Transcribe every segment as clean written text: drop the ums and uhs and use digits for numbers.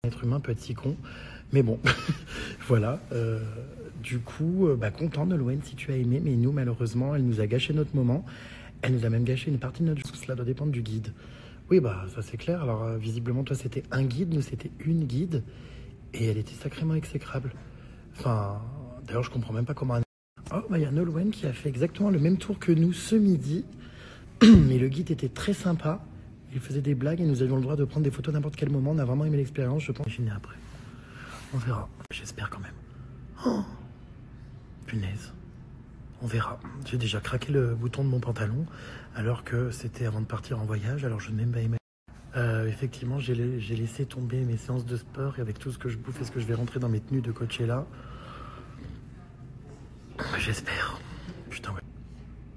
L'être humain peut être si con. Mais bon, voilà. Du coup, content Nolwenn si tu as aimé. Mais nous, malheureusement, elle nous a gâché notre moment. Elle nous a même gâché une partie de notre journée. Cela doit dépendre du guide. Oui, ça c'est clair. Alors, visiblement, toi, c'était un guide. Nous, c'était une guide. Et elle était sacrément exécrable. Enfin, d'ailleurs, je comprends même pas comment... Oh, il y a Nolwenn qui a fait exactement le même tour que nous ce midi. Mais le guide était très sympa. Il faisait des blagues et nous avions le droit de prendre des photos à n'importe quel moment. On a vraiment aimé l'expérience, je pense. Imaginez après. On verra. J'espère quand même. Oh, punaise. On verra. J'ai déjà craqué le bouton de mon pantalon alors que c'était avant de partir en voyage. Alors je n'ai même pas aimé. Effectivement, j'ai laissé tomber mes séances de sport et avec tout ce que je bouffe, est-ce que je vais rentrer dans mes tenues de Coachella? J'espère. Putain, ouais.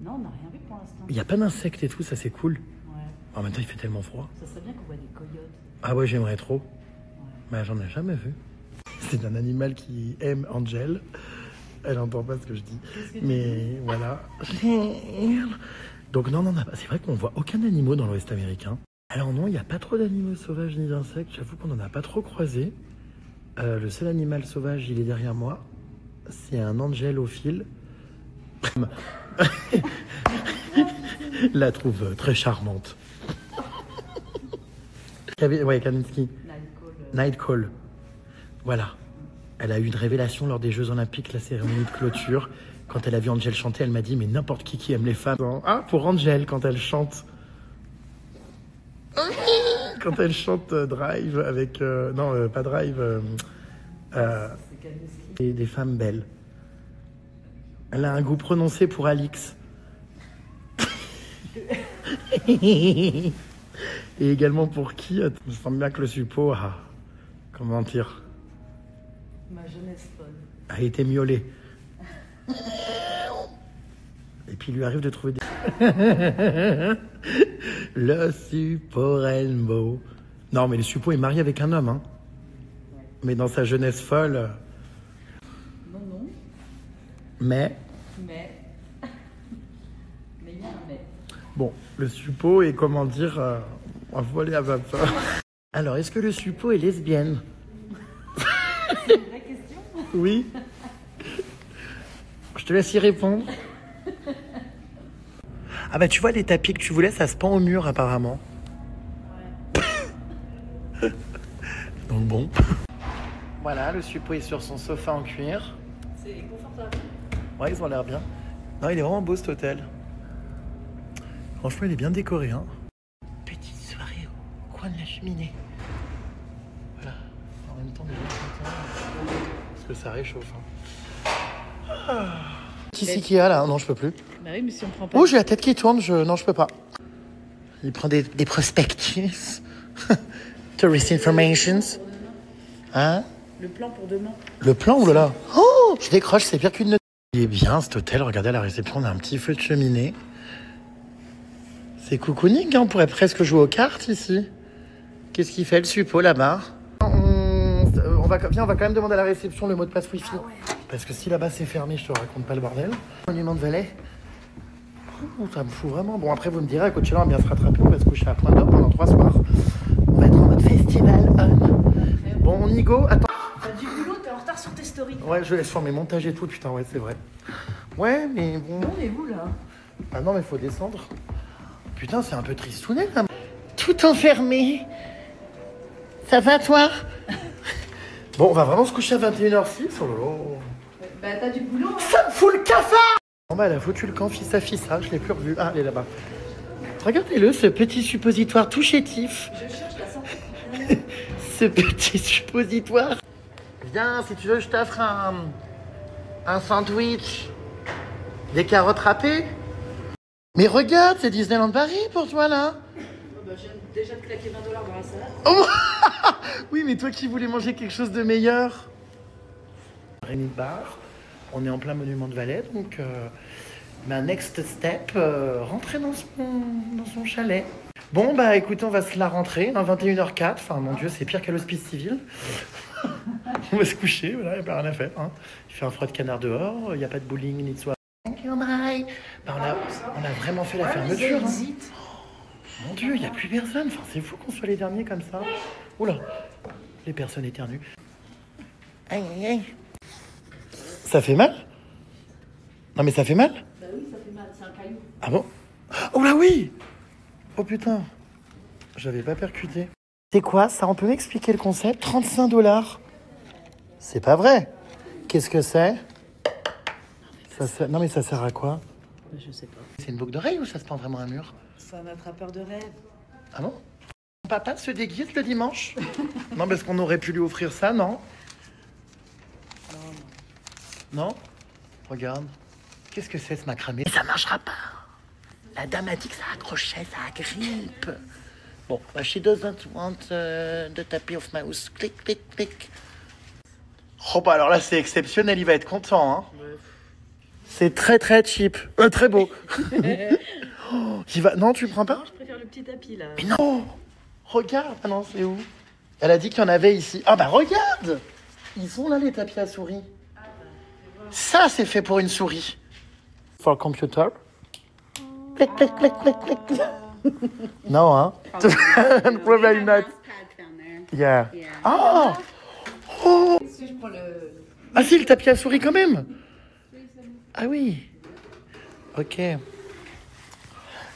Non, on n'a rien vu pour l'instant. Il n'y a pas d'insectes et tout, ça c'est cool. Ouais. En même temps, il fait tellement froid. Ça serait bien qu'on voit des coyotes. Ah ouais, j'aimerais trop. Ouais. Mais j'en ai jamais vu. C'est un animal qui aime Angel. Elle n'entend pas ce que je dis. Mais voilà. Donc non, c'est vrai qu'on voit aucun animal dans l'Ouest américain. Alors non, il n'y a pas trop d'animaux sauvages ni d'insectes. J'avoue qu'on n'en a pas trop croisé. Le seul animal sauvage, il est derrière moi. C'est un angélophile. La trouve très charmante. Ouais, Kaminski. Nightcall. Voilà. Elle a eu une révélation lors des Jeux Olympiques, la cérémonie de clôture. Quand elle a vu Angel chanter, elle m'a dit, mais n'importe qui aime les femmes. Ah, pour Angel, quand elle chante. Quand elle chante Drive avec... non, pas Drive. Des femmes belles. Elle a un goût prononcé pour Alix. Et également pour qui? Je sens bien que le suppôt a... Comment dire? Ma jeunesse folle. A été miaulé. Et puis il lui arrive de trouver des... Le suppôt Rainbow. Non, mais le suppôt est marié avec un homme, hein. Ouais. Mais dans sa jeunesse folle... Non. Mais il y a un mais. Bon, le suppôt est, comment dire, un volet à vapeur. Alors, est-ce que le suppôt est lesbienne? C'est une vraie question. Oui. Je te laisse y répondre. Ah bah tu vois, les tapis que tu voulais, ça se pend au mur apparemment. Ouais. Donc bon. Voilà, le suppôt est sur son sofa en cuir. C'est confortable. Ouais, ils ont l'air bien. Non, il est vraiment beau cet hôtel. Franchement, il est bien décoré, hein. Petite soirée au coin de la cheminée. Voilà. En même temps, parce que ça réchauffe. Hein. Ah. Qui c'est qui a là? Non, je peux plus. Bah oui, mais si on prend pas... Oh, j'ai la tête qui tourne. Non, je peux pas. Il prend des prospectus. Tourist informations. Hein? Le plan pour demain. Le plan, oulala. Oh, je décroche, c'est pire qu'une note. Il est bien cet hôtel. Regardez à la réception, on a un petit feu de cheminée. C'est cocooning, hein, on pourrait presque jouer aux cartes ici. Qu'est-ce qu'il fait le suppôt là-bas? Viens, on va quand même demander à la réception le mot de passe Wi-Fi. Ah ouais. Parce que si là-bas c'est fermé, je te raconte pas le bordel. Monument de Valais. Ça me fout vraiment. Bon, après, vous me direz, à Coachella, on va bien se rattraper. On va se coucher à Point d'Or pendant 3 soirs. On va être en mode festival. Bon, on y go. Attends. T'as du boulot, t'es en retard sur tes stories. Ouais, je laisse faire mes montages et tout. Putain, ouais, c'est vrai. Ouais, mais bon. On est où là? Ah non, mais faut descendre. Putain, c'est un peu tristounet là. Tout enfermé. Ça va, toi? Bon, on va vraiment se coucher à 21h06. Oh là là. Bah, t'as du boulot, hein? Ça me fout le cafard! Bon, bah, elle a foutu le camp fils à fils, hein. Je l'ai plus revu. Ah, elle est là-bas. Regardez-le, ce petit suppositoire tout chétif. Je cherche la santé. Ce petit suppositoire. Viens, si tu veux, je t'offre un sandwich. Des carottes râpées. Mais regarde, c'est Disneyland Paris pour toi, là. Bah, je viens déjà de claquer $20 dans la salade. Oh oui, mais toi qui voulais manger quelque chose de meilleur. Rémi Bar, on est en plein monument de Valais, donc next step, rentrer dans son chalet. Bon, bah écoutez, on va se la rentrer, hein, 21h04, enfin mon Dieu, c'est pire qu'à l'hospice civil. On va se coucher, voilà, il n'y a pas rien à faire. Hein. Il fait un froid de canard dehors, il n'y a pas de bowling ni de soirée. Bah, on a vraiment fait la fermeture. Hein. Mon Dieu, il n'y a plus personne. Enfin, c'est fou qu'on soit les derniers comme ça. Oula. les personnes éternuent. Aïe, aïe, aïe. Ça fait mal? Non mais ça fait mal? Bah oui, ça fait mal, c'est un caillou. Ah bon? Oh là oui! Oh putain, j'avais pas percuté. C'est quoi ça? On peut m'expliquer le concept? 35 $. C'est pas vrai. Qu'est-ce que c'est? Non mais ça sert à quoi? Je sais pas. C'est une boucle d'oreille ou ça se prend vraiment un mur? C'est un attrapeur de rêve. Ah bon? Mon papa se déguise le dimanche? Non, parce qu'on aurait pu lui offrir ça, non? Non? Regarde. Qu'est-ce que c'est ce macramé? Ça marchera pas. La dame a dit que ça accrochait, ça agrippe. Bon, bah, she doesn't want the tappy of mouse. Clic, clic, clic. Oh bah alors là, c'est exceptionnel, il va être content, hein. C'est très très cheap. Très beau. Oh, non, tu prends pas? Non, je préfère le petit tapis là. Mais non! Regarde! Ah non, c'est où? Elle a dit qu'il y en avait ici. Ah bah regarde! Ils sont là les tapis à souris. Ça, c'est fait pour une souris. For computer. Clic, clic, clic, clic, clic. Non, hein? Probably not. Yeah. Ah! Oh! Si je prends le... Ah si, le tapis à souris quand même! Ah oui. Ok.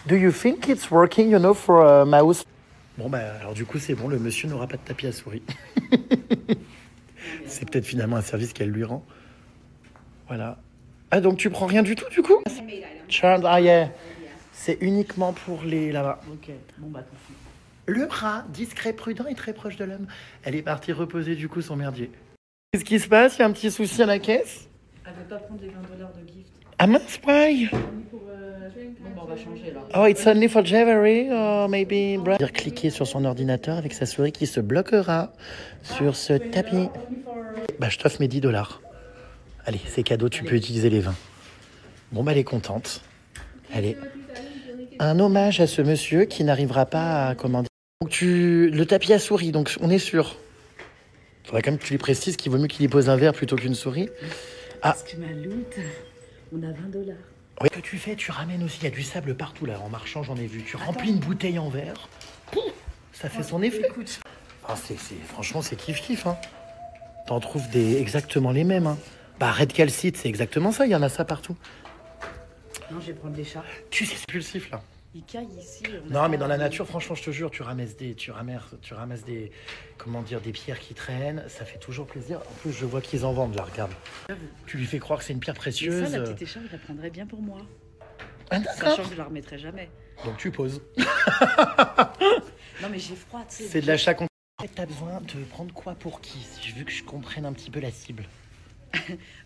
Do you think it's working, you know, for a mouse? Bon, bah, alors du coup, c'est bon, le monsieur n'aura pas de tapis à souris. C'est peut-être finalement un service qu'elle lui rend. Voilà. Ah, donc tu prends rien du tout, du coup? Ah, yeah. C'est uniquement pour les là-bas. Ok, bon bah tant pis. Le rat, discret, prudent et très proche de l'homme. Elle est partie reposer, du coup, son merdier. Qu'est-ce qui se passe? Il y a un petit souci à la caisse? Elle veut pas prendre les 20 $ de gift. Ah mince, why? Bon, bah, on va changer là. Oh, it's only for jewelry or maybe... Dire cliquer sur son ordinateur avec sa souris qui se bloquera sur ce tapis. Bah, je t'offre mes 10 $. Allez, c'est cadeau, tu peux utiliser les 20. Bon, bah, elle est contente. Allez. Un hommage à ce monsieur qui n'arrivera pas à commander. Donc, le tapis à souris, donc on est sûr. Faudrait quand même que tu lui précises qu'il vaut mieux qu'il y pose un verre plutôt qu'une souris. Ah. Parce que ma loot, on a 20 $. Oui. Ce que tu fais, tu ramènes aussi, il y a du sable partout là, en marchant j'en ai vu. Tu remplis une bouteille en verre, pouf, ça fait son effet. Écoute. Ah, franchement, c'est kiff-kiff. Hein. T'en trouves exactement les mêmes. Hein. Bah, Red Calcite, c'est exactement ça, il y en a ça partout. Non, je vais prendre des chats. Tu sais, c'est pulsif là. Ils caillent ici. Non, mais dans la nature, franchement, je te jure, tu ramasses des, comment dire, des pierres qui traînent, ça fait toujours plaisir. En plus, je vois qu'ils en vendent là, regarde. Tu lui fais croire que c'est une pierre précieuse. Mais ça, la petite écharpe, je la prendrais bien pour moi. Ah, d'accord. Sachant que je la remettrai jamais. Donc tu poses. Non, mais j'ai froid, tu sais. C'est de l'achat concret. T'as besoin de prendre quoi pour qui? Si je veux que je comprenne un petit peu la cible.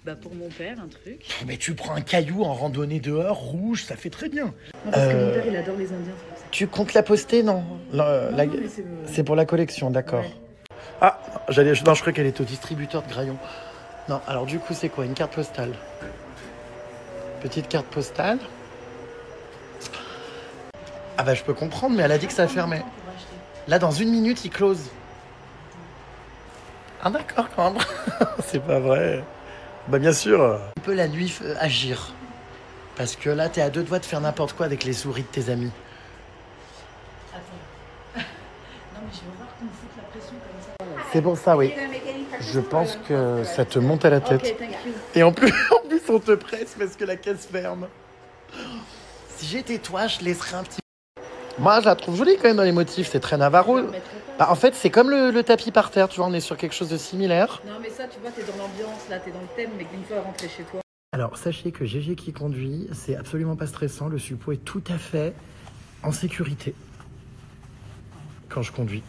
Bah pour mon père, un truc. Mais tu prends un caillou en randonnée dehors, rouge, ça fait très bien. Non, parce que mon père, il adore les Indiens, c'est pour ça. Tu comptes la poster, non? C'est pour la collection, d'accord. Ouais. Ah, je crois qu'elle est au distributeur de Graillon. Non, alors du coup, c'est quoi? Une carte postale. Petite carte postale. Ah bah je peux comprendre, mais elle a dit que ça fermait. Là, dans 1 minute, il close. Ah d'accord, quand même. C'est pas vrai. Bah bien sûr. Tu peux la nuit agir. Parce que là, t'es à 2 doigts de faire n'importe quoi avec les souris de tes amis. Attends. Non, mais je veux voir qu'on me foute la pression comme ça. C'est pour ça, oui. Je pense que ça te monte à la tête. Ok, thank you. Et en plus, on te presse parce que la caisse ferme. Si j'étais toi, je laisserais un petit... Moi, je la trouve jolie quand même dans les motifs. C'est très Navarro. Bah, en fait, c'est comme le tapis par terre. Tu vois, on est sur quelque chose de similaire. Non, mais ça, tu vois, t'es dans l'ambiance, là, t'es dans le thème, mais qu'une fois rentré chez toi. Alors, sachez que GG qui conduit, c'est absolument pas stressant. Le suppôt est tout à fait en sécurité quand je conduis.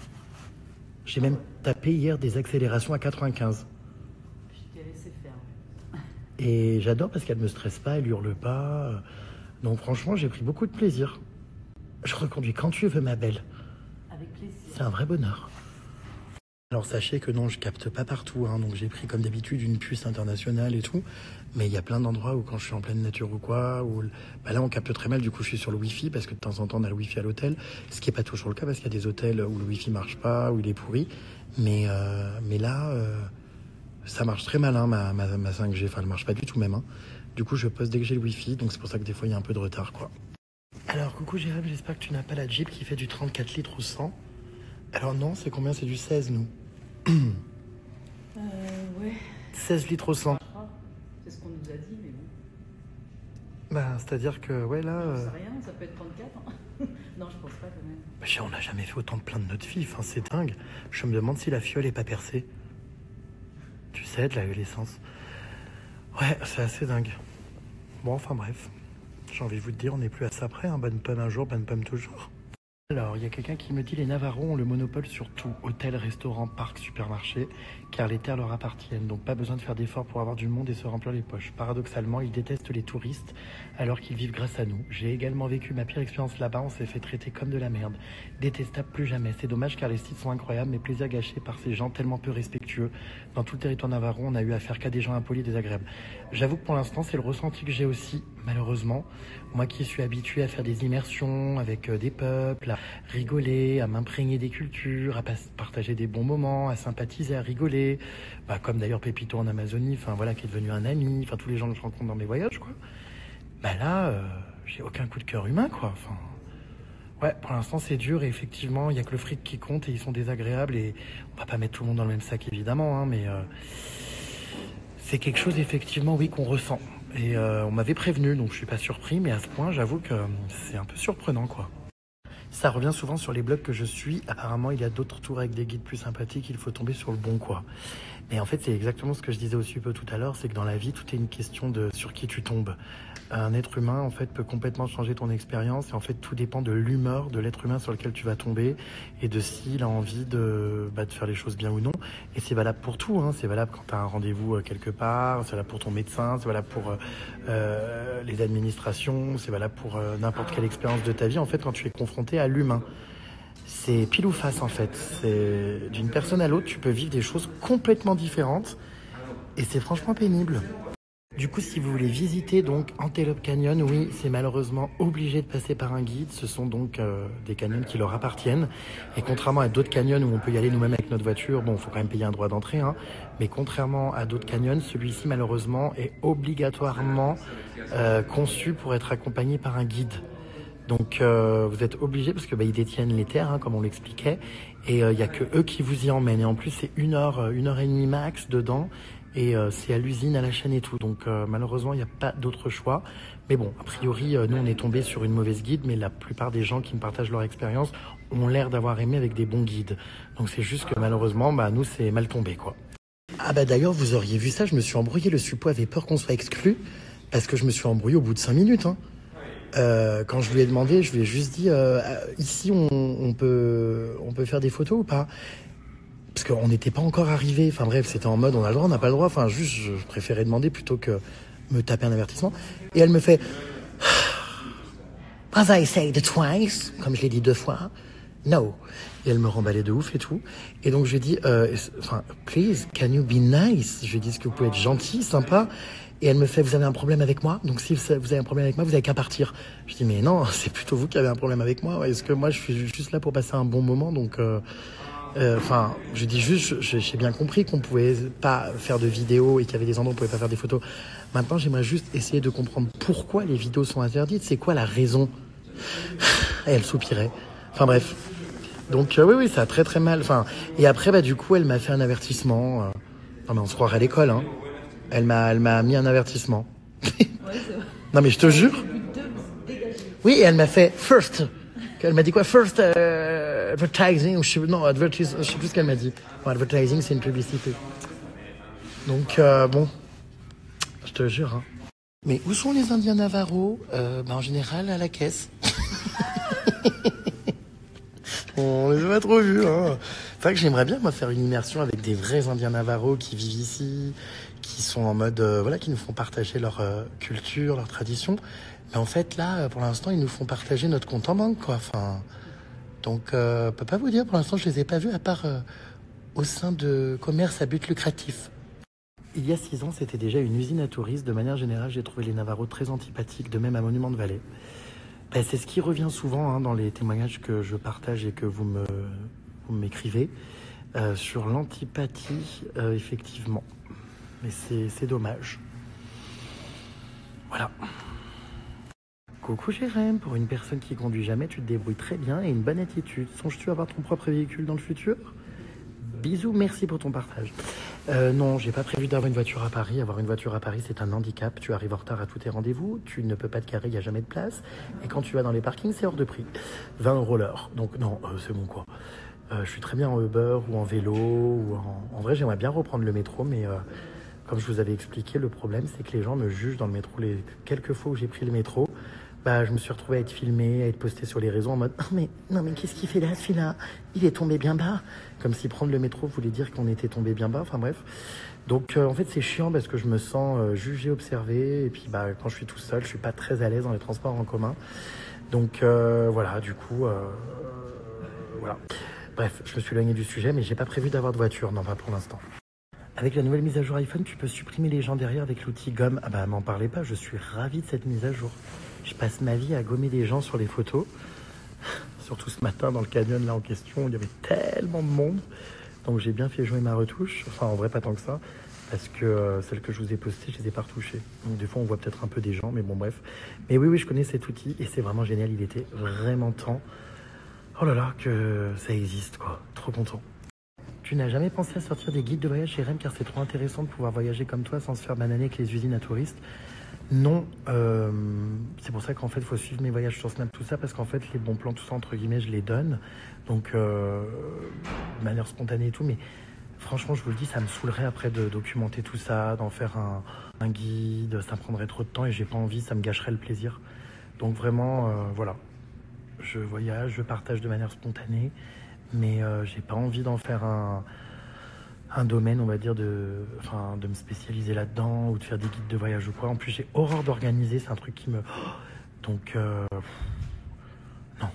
J'ai même tapé hier des accélérations à 95. Je t'ai laissé faire. Et j'adore parce qu'elle me stresse pas, elle hurle pas. Donc franchement, j'ai pris beaucoup de plaisir. Je reconduis quand tu veux, ma belle. Avec plaisir. C'est un vrai bonheur. Alors sachez que non, je capte pas partout, hein, donc j'ai pris comme d'habitude une puce internationale et tout, mais il y a plein d'endroits où quand je suis en pleine nature ou quoi, où bah là on capte très mal, du coup je suis sur le Wi-Fi, parce que de temps en temps on a le Wi-Fi à l'hôtel, ce qui est pas toujours le cas, parce qu'il y a des hôtels où le Wi-Fi marche pas, où il est pourri, mais là, ça marche très mal, hein, ma 5G, enfin elle marche pas du tout même, hein. Du coup je pose dès que j'ai le Wi-Fi, donc c'est pour ça que des fois il y a un peu de retard, quoi. Alors coucou Jérém, j'espère que tu n'as pas la Jeep qui fait du 34 litres ou 100. Alors non, c'est combien? C'est du 16, nous. Ouais. 16 litres au 100. C'est ce qu'on nous a dit, mais bon. Bah, c'est-à-dire que, ouais, là... Je sais rien, ça peut être 34. Hein. Non, je pense pas quand même. Bah, on n'a jamais fait autant de plein de notre vie, enfin, c'est dingue. Je me demande si la fiole est pas percée. Tu sais, de l'essence. Ouais, c'est assez dingue. Bon, enfin bref. J'ai envie de vous dire, on n'est plus à ça près, hein. Bonne pomme un jour, bonne pomme toujours. Alors, il y a quelqu'un qui me dit les Navarros ont le monopole sur tout, hôtel, restaurant, parc, supermarché, car les terres leur appartiennent, donc pas besoin de faire d'efforts pour avoir du monde et se remplir les poches. Paradoxalement, ils détestent les touristes alors qu'ils vivent grâce à nous. J'ai également vécu ma pire expérience là-bas, on s'est fait traiter comme de la merde. Détestable plus jamais. C'est dommage car les sites sont incroyables, mais plaisir gâché par ces gens tellement peu respectueux. Dans tout le territoire navarro, on a eu affaire qu'à des gens impolis et désagréables. J'avoue que pour l'instant, c'est le ressenti que j'ai aussi, malheureusement. Moi qui suis habitué à faire des immersions avec des peuples, à rigoler, à m'imprégner des cultures, à partager des bons moments, à sympathiser, à rigoler, bah, comme d'ailleurs Pépito en Amazonie, enfin voilà, qui est devenu un ami, enfin tous les gens que je rencontre dans mes voyages, quoi. Bah là, j'ai aucun coup de cœur humain, quoi. Enfin, ouais, pour l'instant c'est dur et effectivement, il n'y a que le fric qui compte et ils sont désagréables et on va pas mettre tout le monde dans le même sac évidemment, hein, mais c'est quelque chose effectivement, oui, qu'on ressent. Et on m'avait prévenu, donc je suis pas surpris, mais à ce point, j'avoue que c'est un peu surprenant, quoi. Ça revient souvent sur les blogs que je suis. Apparemment, il y a d'autres tours avec des guides plus sympathiques, il faut tomber sur le bon, quoi. Et en fait, c'est exactement ce que je disais au super tout à l'heure, c'est que dans la vie, tout est une question de sur qui tu tombes. Un être humain, en fait, peut complètement changer ton expérience. Et en fait, tout dépend de l'humeur de l'être humain sur lequel tu vas tomber et de s'il a envie de faire les choses bien ou non. Et c'est valable pour tout, hein. C'est valable quand tu as un rendez-vous quelque part, c'est valable pour ton médecin, c'est valable pour les administrations, c'est valable pour n'importe quelle expérience de ta vie, en fait, quand tu es confronté à l'humain. C'est pile ou face, en fait. C'est d'une personne à l'autre, tu peux vivre des choses complètement différentes et c'est franchement pénible. Du coup, si vous voulez visiter donc Antelope Canyon, oui, c'est malheureusement obligé de passer par un guide. Ce sont donc des canyons qui leur appartiennent. Et contrairement à d'autres canyons où on peut y aller nous-mêmes avec notre voiture, bon, il faut quand même payer un droit d'entrée, hein. Mais contrairement à d'autres canyons, celui-ci malheureusement est obligatoirement conçu pour être accompagné par un guide. Donc vous êtes obligé parce que ils détiennent les terres, hein, comme on l'expliquait, et il n'y a que eux qui vous y emmènent. Et en plus, c'est une heure et demie max dedans. Et c'est à l'usine, à la chaîne et tout. Donc malheureusement, il n'y a pas d'autre choix. Mais bon, a priori, nous, on est tombé sur une mauvaise guide, mais la plupart des gens qui me partagent leur expérience ont l'air d'avoir aimé avec des bons guides. Donc c'est juste que malheureusement, nous, c'est mal tombé, quoi. Ah bah d'ailleurs, vous auriez vu ça, je me suis embrouillé. Le suppo avait peur qu'on soit exclu, parce que je me suis embrouillé au bout de 5 minutes, hein. Quand je lui ai demandé, je lui ai juste dit ici, on peut faire des photos ou pas ? Parce qu'on n'était pas encore arrivé. Enfin bref, c'était en mode on a le droit, on n'a pas le droit. Enfin juste, je préférais demander plutôt que me taper un avertissement. Et elle me fait as I said twice, comme je l'ai dit 2 fois, no. Et elle me remballait de ouf et tout. Et donc je lui ai dit please, can you be nice ? Je lui ai dit, est-ce que vous pouvez être gentil, sympa ? Et elle me fait, vous avez un problème avec moi ? Donc si vous avez un problème avec moi, vous n'avez qu'à partir. Je dis, mais non, c'est plutôt vous qui avez un problème avec moi. Est-ce que moi, je suis juste là pour passer un bon moment ? Donc je dis juste, j'ai bien compris qu'on pouvait pas faire de vidéos et qu'il y avait des endroits où on pouvait pas faire des photos. Maintenant, j'aimerais juste essayer de comprendre pourquoi les vidéos sont interdites. C'est quoi la raison ? Et elle soupirait. Enfin bref. Donc oui, ça a très très mal. Enfin, et après, du coup, elle m'a fait un avertissement. Non mais on se croirait à l'école, hein. Elle m'a mis un avertissement. Ouais, c'est vrai. Non mais je te jure. Oui, et elle m'a fait first. Elle m'a dit quoi? First advertising, ou je sais plus ce qu'elle m'a dit. Bon, advertising, c'est une publicité. Donc bon, je te jure, hein. Mais où sont les Indiens Navarros? En général, à la caisse. On les a pas trop vus, hein. C'est vrai que j'aimerais bien, moi, faire une immersion avec des vrais Indiens Navarros qui vivent ici, qui sont en mode, qui nous font partager leur culture, leur tradition. Mais en fait, là, pour l'instant, ils nous font partager notre compte en banque, quoi. Enfin, donc, je peux pas vous dire, pour l'instant, je les ai pas vus, à part au sein de commerces à but lucratif. Il y a 6 ans, c'était déjà une usine à touristes. De manière générale, j'ai trouvé les Navarros très antipathiques, de même à Monument de Vallée. C'est ce qui revient souvent, hein, dans les témoignages que je partage et que vous m'écrivez, sur l'antipathie, effectivement. Mais c'est dommage. Voilà. Coucou Jérém, pour une personne qui conduit jamais, tu te débrouilles très bien et une bonne attitude. Songes-tu avoir ton propre véhicule dans le futur? Bisous, merci pour ton partage. Non, j'ai pas prévu d'avoir une voiture à Paris. Avoir une voiture à Paris, c'est un handicap. Tu arrives en retard à tous tes rendez-vous, tu ne peux pas te garer, il n'y a jamais de place. Et quand tu vas dans les parkings, c'est hors de prix. 20 € l'heure. Donc non, c'est bon quoi. Je suis très bien en Uber ou en vélo. En vrai, j'aimerais bien reprendre le métro, mais comme je vous avais expliqué, le problème, c'est que les gens me jugent dans le métro. Les quelques fois où j'ai pris le métro, bah, je me suis retrouvé à être filmé, à être posté sur les réseaux en mode « Non mais qu'est-ce qu'il fait là, celui-là? Il est tombé bien bas !» Comme si prendre le métro voulait dire qu'on était tombé bien bas, enfin bref. Donc en fait c'est chiant parce que je me sens jugé, observé, et puis bah, quand je suis tout seul, je suis pas très à l'aise dans les transports en commun. Donc voilà, du coup, voilà. Bref, je me suis éloigné du sujet, mais j'ai pas prévu d'avoir de voiture, non pas pour l'instant. Avec la nouvelle mise à jour iPhone, tu peux supprimer les gens derrière avec l'outil gomme. Ah bah m'en parlez pas, je suis ravi de cette mise à jour. Je passe ma vie à gommer des gens sur les photos. Surtout ce matin dans le canyon là en question, il y avait tellement de monde. Donc j'ai bien fait jouer ma retouche. Enfin en vrai pas tant que ça. Parce que celles que je vous ai postées, je les ai pas retouchées. Donc des fois on voit peut-être un peu des gens, mais bon bref. Mais oui, je connais cet outil et c'est vraiment génial. Il était vraiment temps. Oh là là, que ça existe quoi. Trop content. Tu n'as jamais pensé à sortir des guides de voyage chez REM car c'est trop intéressant de pouvoir voyager comme toi sans se faire bananer avec les usines à touristes? Non, c'est pour ça qu'en fait il faut suivre mes voyages sur Snap, tout ça, parce qu'en fait les bons plans, tout ça entre guillemets, je les donne, donc de manière spontanée et tout, mais franchement je vous le dis, ça me saoulerait après de documenter tout ça, d'en faire un guide, ça prendrait trop de temps et j'ai pas envie, ça me gâcherait le plaisir. Donc vraiment, voilà, je voyage, je partage de manière spontanée, mais j'ai pas envie d'en faire un domaine, on va dire, de me spécialiser là-dedans ou de faire des guides de voyage ou quoi. En plus, j'ai horreur d'organiser, c'est un truc qui me... Donc, non.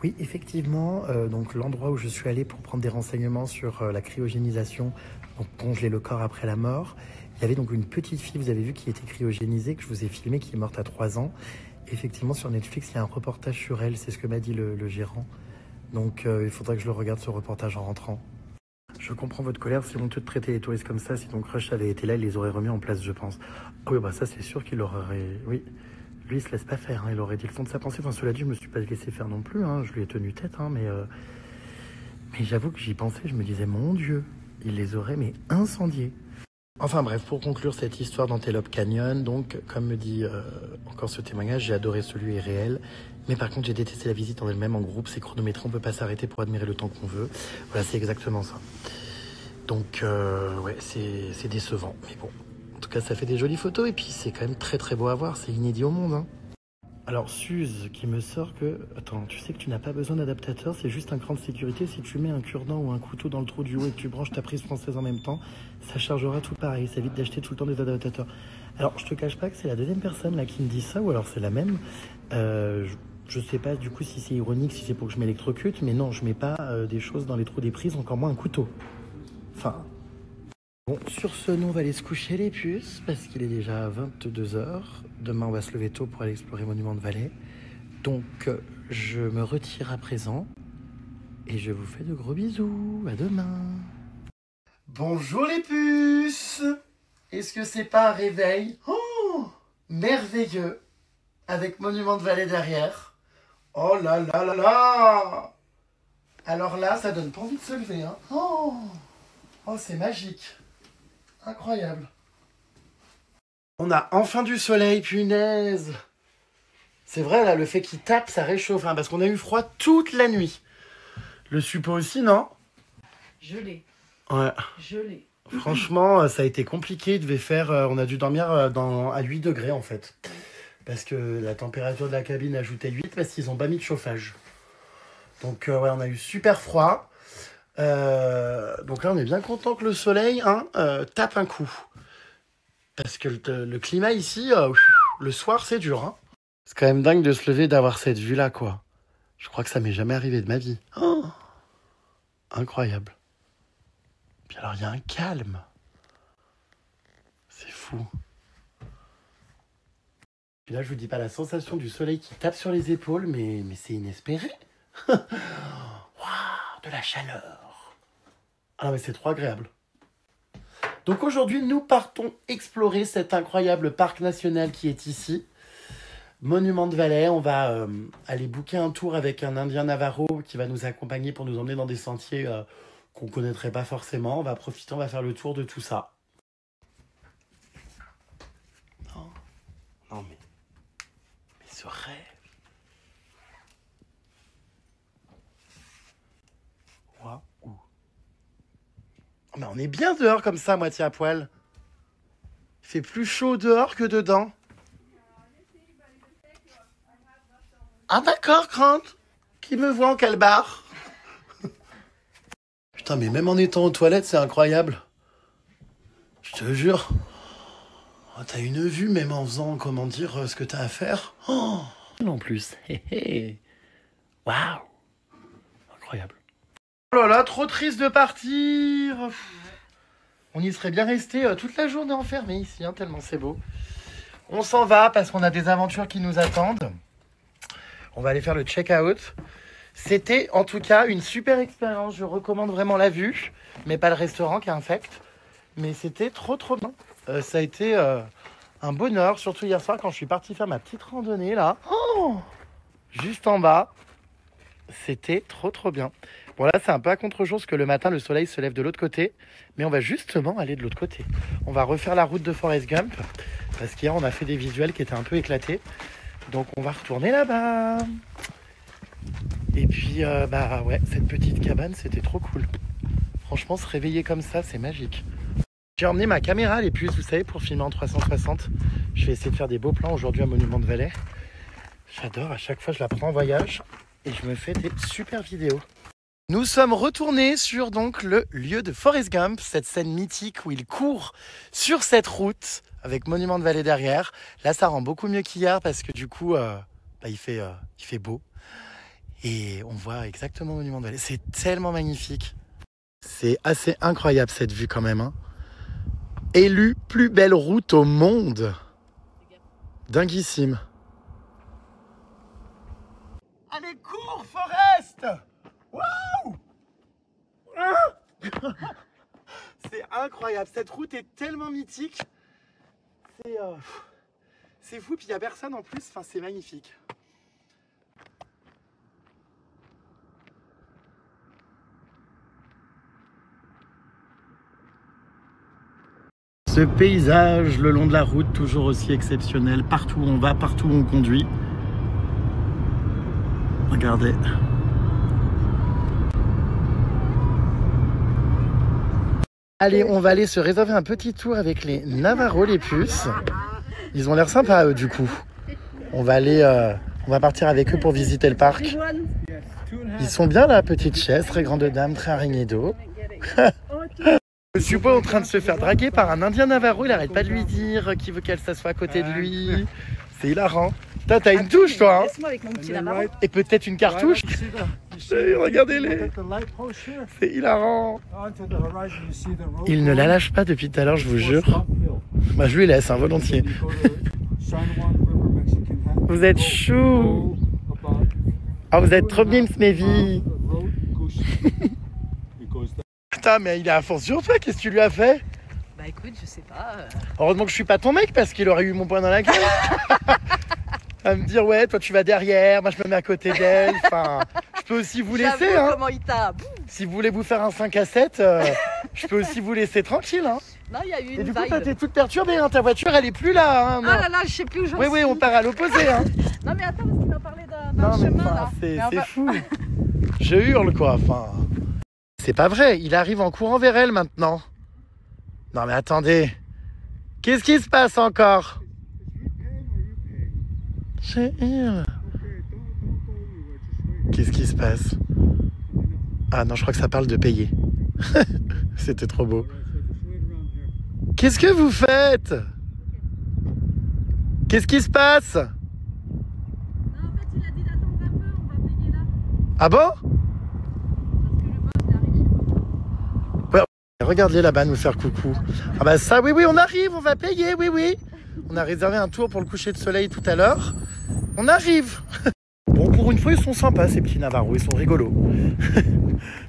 Oui, effectivement, donc l'endroit où je suis allé pour prendre des renseignements sur la cryogénisation, donc congeler le corps après la mort, il y avait donc une petite fille, vous avez vu, qui était cryogénisée, que je vous ai filmée, qui est morte à 3 ans. Effectivement, sur Netflix, il y a un reportage sur elle, c'est ce que m'a dit le gérant. Donc, il faudrait que je le regarde, ce reportage, en rentrant. Je comprends votre colère, c'est honteux de traiter les touristes comme ça. Si ton crush avait été là, il les aurait remis en place, je pense. Ah oui, bah ça c'est sûr qu'il aurait... Oui, lui il se laisse pas faire, hein. Il aurait dit le fond de sa pensée. Enfin, cela dit, je me suis pas laissé faire non plus, hein. Je lui ai tenu tête, hein, mais j'avoue que j'y pensais, je me disais, mon Dieu, il les aurait mais incendiés. Enfin bref, pour conclure cette histoire d'Antelope Canyon, donc comme me dit encore ce témoignage, j'ai adoré celui est réel, mais par contre j'ai détesté la visite en elle-même, en groupe, c'est chronométré, on peut pas s'arrêter pour admirer le temps qu'on veut. Voilà, c'est exactement ça. Donc ouais, c'est décevant, mais bon. En tout cas, ça fait des jolies photos et puis c'est quand même très très beau à voir, c'est inédit au monde, hein. Alors Suze qui me sort que... Attends, tu sais que tu n'as pas besoin d'adaptateur, c'est juste un cran de sécurité. Si tu mets un cure-dent ou un couteau dans le trou du haut et que tu branches ta prise française en même temps, ça chargera tout pareil, ça évite d'acheter tout le temps des adaptateurs. Alors je te cache pas que c'est la deuxième personne là qui me dit ça, ou alors c'est la même. Je sais pas du coup si c'est ironique, si c'est pour que je m'électrocute, mais non, je mets pas des choses dans les trous des prises, encore moins un couteau. Enfin... Bon, sur ce, nous, on va aller se coucher les puces, parce qu'il est déjà 22 h. Demain, on va se lever tôt pour aller explorer Monument de Vallée. Donc, je me retire à présent, et je vous fais de gros bisous. À demain. Bonjour les puces. Est-ce que c'est pas un réveil merveilleux, avec Monument de Vallée derrière? Oh là là là là. Alors là, ça donne pas envie de se lever, hein. Oh, c'est magique. Incroyable. On a enfin du soleil, punaise. C'est vrai, là, le fait qu'il tape, ça réchauffe, hein, parce qu'on a eu froid toute la nuit. Le suppôt aussi, non? Gelé. Ouais. Gelé. Franchement, ça a été compliqué. Il devait faire, on a dû dormir à 8 degrés, en fait. Parce que la température de la cabine ajoutait 8 parce qu'ils n'ont pas mis de chauffage. Donc, ouais, on a eu super froid. Donc là on est bien content que le soleil tape un coup, parce que le climat ici le soir c'est dur, hein. C'est quand même dingue de se lever, d'avoir cette vue là quoi. Je crois que ça m'est jamais arrivé de ma vie. Incroyable. Puis alors il y a un calme, c'est fou. Puis là je vous dis pas la sensation du soleil qui tape sur les épaules, mais c'est inespéré. Waouh, de la chaleur. Ah mais c'est trop agréable. Donc aujourd'hui, nous partons explorer cet incroyable parc national qui est ici. Monument de Vallée. On va aller booker un tour avec un Indien Navarro qui va nous accompagner pour nous emmener dans des sentiers qu'on connaîtrait pas forcément. On va profiter, on va faire le tour de tout ça. Non, non mais ce rêve. Waouh. Oh, mais on est bien dehors comme ça, moitié à poil. Il fait plus chaud dehors que dedans. Ah d'accord, Grant. Qui me voit en calbar. Putain, mais même en étant aux toilettes, c'est incroyable. Je te jure. Oh, t'as une vue, même en faisant, comment dire, ce que t'as à faire. Oh, en plus. Waouh. Incroyable. Oh là là, trop triste de partir. On y serait bien resté toute la journée enfermé ici, hein, tellement c'est beau. On s'en va parce qu'on a des aventures qui nous attendent. On va aller faire le check-out. C'était en tout cas une super expérience. Je recommande vraiment la vue, mais pas le restaurant qui est infect. Mais c'était trop bien. Ça a été un bonheur, surtout hier soir quand je suis parti faire ma petite randonnée là. Oh, juste en bas. C'était trop bien. Bon là c'est un peu à contre-jour parce que le matin le soleil se lève de l'autre côté. Mais on va justement aller de l'autre côté. On va refaire la route de Forrest Gump. Parce qu'hier on a fait des visuels qui étaient un peu éclatés. Donc on va retourner là-bas. Et puis bah ouais, cette petite cabane c'était trop cool. Franchement se réveiller comme ça c'est magique. J'ai emmené ma caméra les puces, vous savez, pour filmer en 360. Je vais essayer de faire des beaux plans aujourd'hui à Monument de Valley. J'adore, à chaque fois je la prends en voyage et je me fais des super vidéos. Nous sommes retournés sur donc le lieu de Forrest Gump, cette scène mythique où il court sur cette route avec Monument de Valley derrière. Là ça rend beaucoup mieux qu'hier parce que du coup il fait beau. Et on voit exactement Monument de Valley. C'est tellement magnifique. C'est assez incroyable cette vue quand même. Hein. Élue plus belle route au monde. Dinguissime. Allez, cours, Forrest! Waouh! C'est incroyable. Cette route est tellement mythique. C'est fou, puis il n'y a personne en plus. Enfin, c'est magnifique. Ce paysage le long de la route, toujours aussi exceptionnel, partout où on va, partout où on conduit. Regardez. Allez, on va aller se réserver un petit tour avec les Navarros, les puces. Ils ont l'air sympas, eux, du coup. On va partir avec eux pour visiter le parc. Ils sont bien là, petite chaise, très grande dame, très araignée d'eau. Monsieur Beau en train de se faire draguer par un Indien Navarro, il arrête pas de lui dire qu'il veut qu'elle s'assoie à côté de lui. C'est hilarant. T'as une touche toi, hein. Laisse-moi avec mon petit Navarro. Et peut-être une cartouche. Regardez-les. C'est hilarant. Il ne la lâche pas depuis tout à l'heure, je vous jure. Bah, je lui laisse, hein, volontiers. Vous êtes chou. Ah, vous êtes trop bien, Smevi. Putain, mais il est à fond sur toi, qu'est-ce que tu lui as fait? Bah écoute, je sais pas. Heureusement que je suis pas ton mec parce qu'il aurait eu mon poing dans la gueule. À me dire, ouais, toi tu vas derrière, moi je me mets à côté d'elle. Enfin, je peux aussi vous laisser. Hein. Comment il t'a. Si vous voulez vous faire un 5 à 7, je peux aussi vous laisser tranquille. Hein. Non, il y a eu une Et du coup, vibe. t'es toute perturbée, hein. Ta voiture elle est plus là. Hein, ah là là, je sais plus où j'en suis. Oui, on part à l'opposé. Hein. Non, mais attends, parce qu'il m'a parlé d'un chemin là. C'est fou. Je hurle quoi. Enfin, c'est pas vrai, il arrive en courant vers elle maintenant. Non mais attendez. Qu'est-ce qui se passe encore? Qu'est-ce qui se passe? Ah non, je crois que ça parle de payer. C'était trop beau. Qu'est-ce que vous faites? Qu'est-ce qui se passe? Non, en fait, il a dit d'attendre un peu, on va payer là. Ah bon? Parce que le boss, il arrive chez moi. Ouais, regarde-les là-bas nous faire coucou. Ah bah ça, oui, on arrive, on va payer, oui. On a réservé un tour pour le coucher de soleil tout à l'heure. On arrive. Bon, pour une fois, ils sont sympas, ces petits Navarros, ils sont rigolos.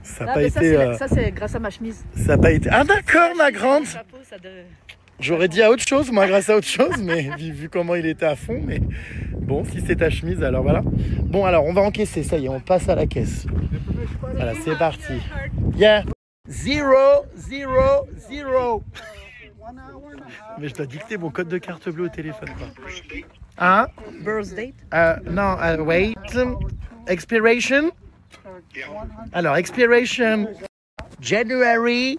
Ça n'a pas été... Ça, c'est grâce à ma chemise. Ça n'a pas été... Ah d'accord, ma grande. J'aurais dit à autre chose, moi, grâce à autre chose, mais vu comment il était à fond. Mais bon, si c'est ta chemise, alors voilà. Bon, alors, on va encaisser, ça y est, on passe à la caisse. Voilà, c'est parti. Yeah. 0, 0, 0. Mais je dois dicter mon code de carte bleue au téléphone, quoi. Hein? Birth date? Non, wait. Expiration? Alors, expiration January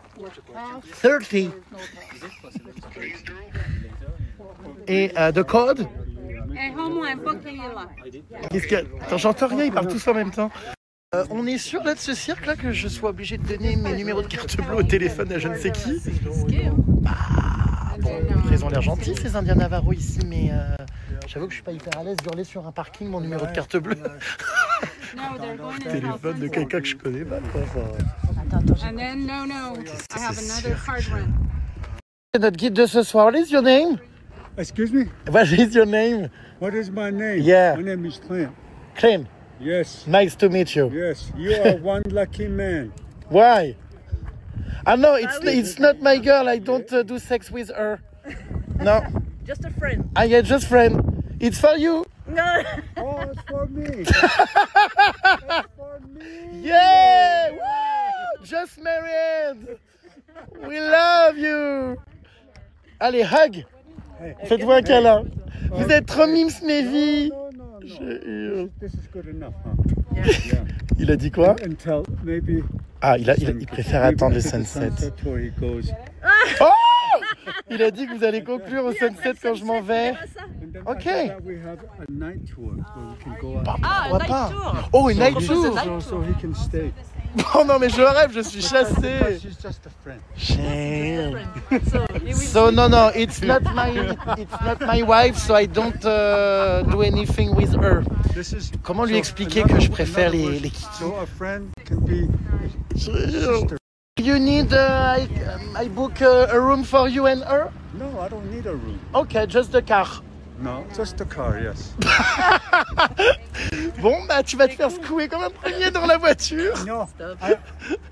30. Et the code? Qu'est-ce que... Attends, j'entends rien, ils parlent tous en même temps. On est sûr là de ce cirque là que je sois obligé de donner mes numéros de carte bleue au téléphone à je ne sais qui? Bah, bon, ils ont l'air gentils ces Indiens Navarro ici, mais j'avoue que je suis pas hyper à l'aise d'hurler sur un parking mon numéro de carte bleue. Téléphone de quelqu'un que je connais pas, quoi. And then, no, I have another hard run. Notre guide de ce soir, what is your name? Excuse me? What is your name? What is my name? Yeah. My name is Clint. Clint. Yes. Nice to meet you. Yes. You are one lucky man. Why? Ah no, it's not my girl. I don't do sex with her. No. Just a friend. I get just friend. It's for you. No. Oh, it's for me. It's for me. Yeah! Woo! Just married. We love you. Allez, hug. Hey. Faites-vous un câlin. Vous êtes trop mimes, mes vies. No. Je hurle. This is good enough, huh? Yeah. Il a dit quoi? Until maybe. Ah, il préfère attendre le sunset. Where he goes. Oh! Il a dit que vous allez conclure au sunset quand je m'en vais. And then Ok. after that, we have a night tour where we can go out. Pourquoi pas? Oh, une night tour. So he can stay. Oh non, mais je rêve, je suis Because chassé. she's just a friend. Shame. So, So no, it's not my wife, so I don't do anything with her. This is. Comment lui so expliquer another- que je préfère another les word, kikis? So a friend can be a sister. You need I book a room for you and her? No, I don't need a room. Okay, just the car. No, just the car, yes. Bon, bah tu vas te faire secouer comme un premier dans la voiture. No,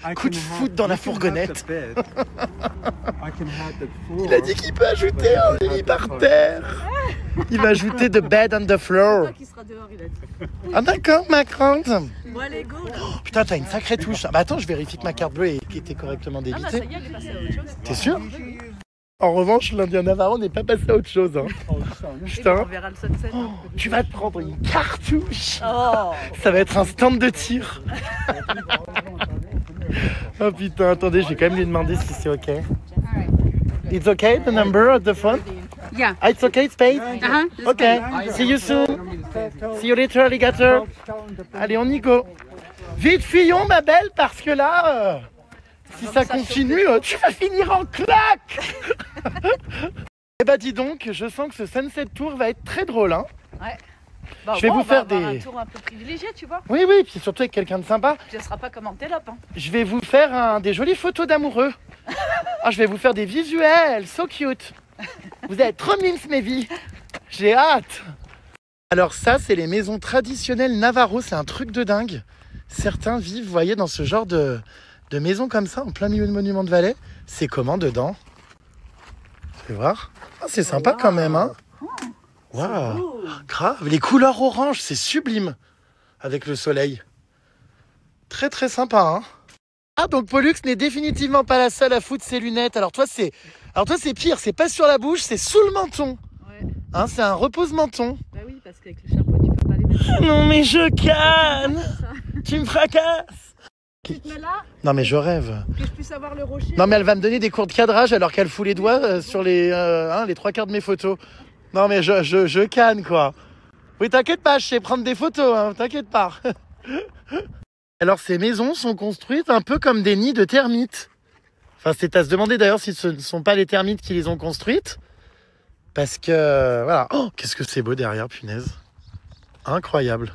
I Coup de can have- foot dans la you can have fourgonnette. the bed. I can have the floor. Il a dit qu'il peut ajouter un lit par terre. Il va ajouter the bed on the floor. qui sera dehors, il a dit. Ah d'accord, ma grande. Bon, allez, go. Putain, t'as une sacrée touche. Bah attends, je vérifie que ma carte bleue était correctement Ah bah ça débitée. y est, elle est passée à autre chose. T'es sûr? En revanche, l'Indien Navarro n'est pas passé à autre chose. Hein. Oh, son. Et bon, Putain, on verra le sunset. tu vas te prendre une cartouche. Oh. Ça va être un stand de tir. Oh putain, attendez, je vais quand même lui demander si c'est ok. It's okay, the number of the phone? Yeah. Ah, it's okay, it's paid? Uh-huh. Okay, see you soon. See you later, alligator. Allez, on y go. Vite, fuyons, ma belle, parce que là, si ça continue, tu vas finir en claque. Eh bah dis donc, je sens que ce sunset tour va être très drôle, hein. Ouais. Bah, Je vais vous on va faire avoir des- un tour un peu privilégié, tu vois. Oui, oui, puis surtout avec quelqu'un de sympa. Puis ce sera pas comme Antelope, hein. Je vais vous faire des jolies photos d'amoureux. Ah, je vais vous faire des visuels, so cute. Vous êtes trop mimes, mes vies. J'ai hâte. Alors ça, c'est les maisons traditionnelles Navarro. C'est un truc de dingue. Certains vivent, vous voyez, dans ce genre de maisons comme ça, en plein milieu de Monument de Vallée. C'est comment dedans? Je vais voir. Ah, c'est sympa quand même, hein. Waouh, grave. Les couleurs orange, c'est sublime avec le soleil. Très très sympa, hein. Ah, donc Pollux n'est définitivement pas la seule à foutre ses lunettes. Alors toi c'est pire, c'est pas sur la bouche, c'est sous le menton. Ouais. Hein, c'est un repose-menton. Bah oui, parce qu'avec le chapeau, tu peux pas les mettre. Non mais je canne. Tu me fracasses. Tu te mets là, Non mais je rêve. que je puisse avoir le rocher. Non mais elle va me donner des cours de cadrage alors qu'elle fout les doigts sur les 3/4 de mes photos. Non mais je canne quoi. Oui t'inquiète pas, je sais prendre des photos, hein, t'inquiète pas. Alors ces maisons sont construites un peu comme des nids de termites. Enfin c'est à se demander d'ailleurs si ce ne sont pas les termites qui les ont construites. Parce que voilà. Oh qu'est-ce que c'est beau derrière, punaise. Incroyable.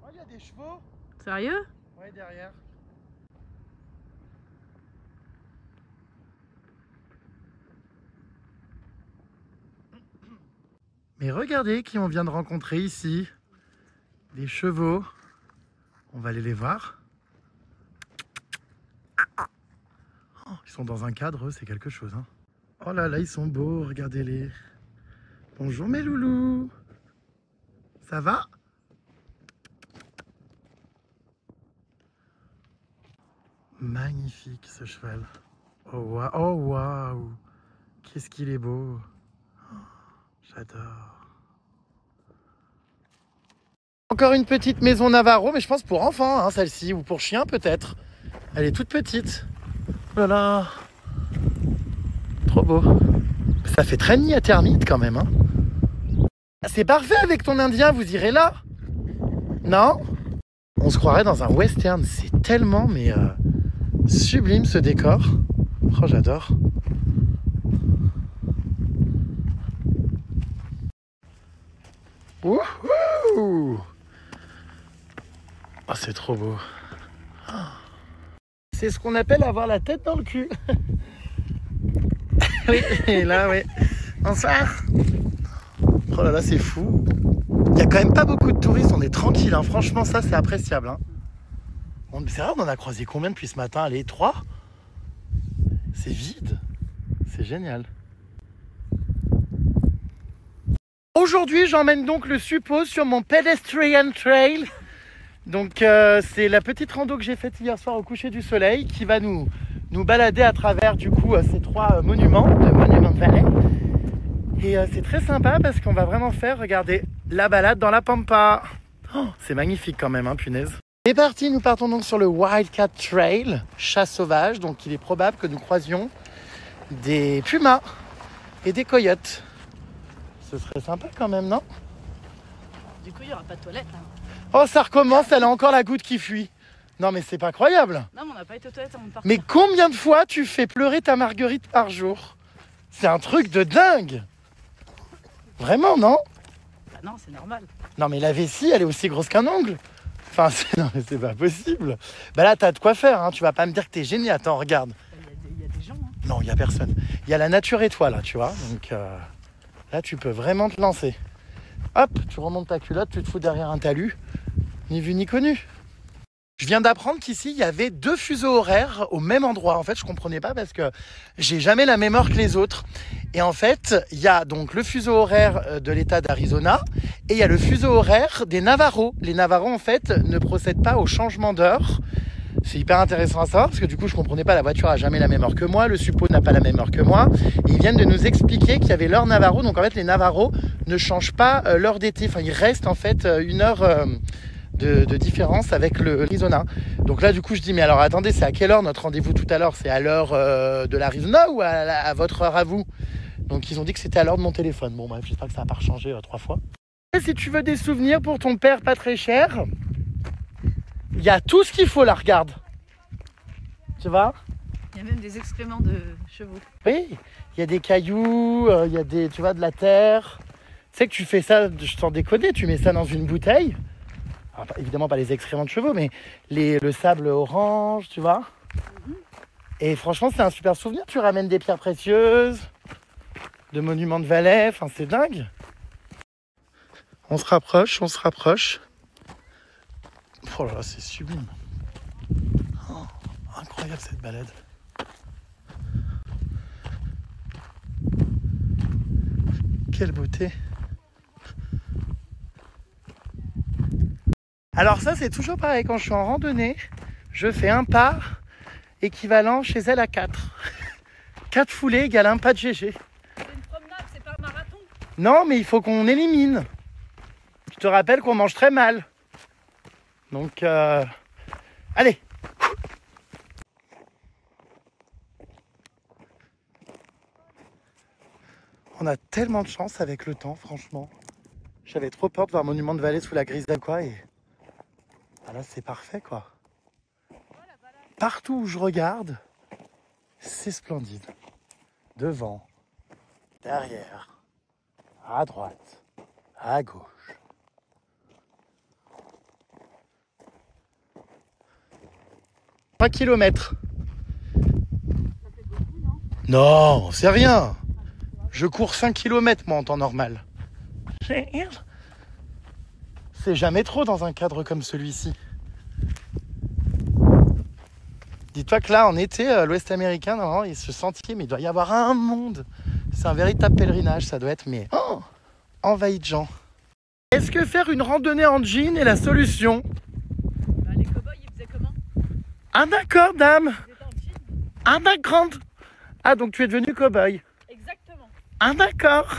Oh il y a des chevaux. Sérieux? Ouais derrière. Mais regardez qui on vient de rencontrer ici. Des chevaux. On va aller les voir. Oh, ils sont dans un cadre, eux, c'est quelque chose. Hein. Oh là là, ils sont beaux, regardez-les. Bonjour mes loulous. Ça va? Magnifique ce cheval. Oh waouh, oh, waouh. Qu'est-ce qu'il est beau. Oh, j'adore. Encore une petite maison Navarro, mais je pense pour enfants, hein, celle-ci, ou pour chiens peut-être. Elle est toute petite. Voilà. Trop beau. Ça fait très nid à termites quand même. Hein. C'est parfait avec ton indien, vous irez là? Non? On se croirait dans un western. C'est tellement, mais sublime ce décor. Oh, j'adore. Wouhou! Oh, c'est trop beau. C'est ce qu'on appelle avoir la tête dans le cul. Oui, et là, oui. Bonsoir. Oh là là, c'est fou. Il n'y a quand même pas beaucoup de touristes, on est tranquille. Hein. Franchement, ça, c'est appréciable. Hein. C'est rare, on en a croisé combien depuis ce matin? Allez, 3? C'est vide. C'est génial. Aujourd'hui, j'emmène donc le Suppo sur mon pedestrian trail. Donc, c'est la petite rando que j'ai faite hier soir au coucher du soleil qui va nous balader à travers du coup ces 3 monuments de Valais. Et c'est très sympa parce qu'on va vraiment faire, regardez, la balade dans la Pampa. Oh, c'est magnifique quand même, hein, punaise. C'est parti, nous partons donc sur le Wildcat Trail, chasse sauvage. Donc il est probable que nous croisions des pumas et des coyotes. Ce serait sympa quand même, non? Du coup, il n'y aura pas de toilette. Hein. Oh, ça recommence, elle a encore la goutte qui fuit. Non, mais c'est pas croyable. Non, mais on n'a pas été aux toilettes avant de partir. Mais combien de fois tu fais pleurer ta Marguerite par jour? C'est un truc de dingue. Vraiment, non? Bah non, c'est normal. Non, mais la vessie, elle est aussi grosse qu'un ongle. Enfin, non, mais c'est pas possible. Bah là, t'as de quoi faire, hein. Tu vas pas me dire que t'es gêné. Attends, regarde. Il y a des gens. Hein. Non, il y a personne. Il y a la nature et toi, là, tu vois. Donc là, tu peux vraiment te lancer. Hop, tu remontes ta culotte, tu te fous derrière un talus. Ni vu ni connu. Je viens d'apprendre qu'ici, il y avait 2 fuseaux horaires au même endroit. En fait, je comprenais pas parce que j'ai jamais la même heure que les autres. Et en fait, il y a donc le fuseau horaire de l'État d'Arizona et il y a le fuseau horaire des Navarros. Les Navarros, en fait, ne procèdent pas au changement d'heure. C'est hyper intéressant à savoir parce que du coup, je comprenais pas. La voiture a jamais la même heure que moi. Le Suppo n'a pas la même heure que moi. Et ils viennent de nous expliquer qu'il y avait l'heure Navarro. Donc en fait, les Navarros ne changent pas l'heure d'été. Enfin, ils restent en fait une heure... De différence avec l'Arizona. Donc là, du coup, je dis, mais alors attendez, c'est à quelle heure notre rendez-vous tout à l'heure? C'est à l'heure de l'Arizona ou à votre heure à vous? Donc ils ont dit que c'était à l'heure de mon téléphone. Bon, bref, j'espère que ça n'a pas changé 3 fois. Et si tu veux des souvenirs pour ton père pas très cher, il y a tout ce qu'il faut là, regarde. Tu vois? Il y a même des excréments de chevaux. Oui, il y a des cailloux, il y a des, tu vois, de la terre. Tu sais que tu fais ça, je t'en déconne, tu mets ça dans une bouteille. Alors, évidemment pas les excréments de chevaux, mais le sable orange, tu vois. Et franchement, c'est un super souvenir. Tu ramènes des pierres précieuses, de monuments de Valais, enfin c'est dingue. On se rapproche, on se rapproche. Oh là là, c'est sublime. Oh, incroyable cette balade. Quelle beauté. Alors ça, c'est toujours pareil. Quand je suis en randonnée, je fais un pas équivalent chez elle à 4. 4 foulées égale un pas de GG. C'est une promenade, c'est pas un marathon. Non, mais il faut qu'on élimine. Je te rappelle qu'on mange très mal. Donc, allez. On a tellement de chance avec le temps, franchement. J'avais trop peur de voir Monument de Valais sous la grisaille, quoi. Et ah là, c'est parfait, quoi. Partout où je regarde, c'est splendide. Devant, derrière, à droite, à gauche. « 3 kilomètres. » Ça fait beaucoup, non? Non, c'est rien. Je cours 5 km, moi, en temps normal. C'est jamais trop dans un cadre comme celui-ci. Dis-toi que là, en été, l'Ouest américain, normalement, il se sentier, mais il doit y avoir un monde. C'est un véritable pèlerinage, ça doit être, mais envahi de gens. Est-ce que faire une randonnée en jean est la solution? Bah, les cow-boys, ils faisaient comment? Ah d'accord, dame. Ils étaient en jean. Ah d'accord. Ah donc tu es devenu cow-boy. Exactement. Ah d'accord.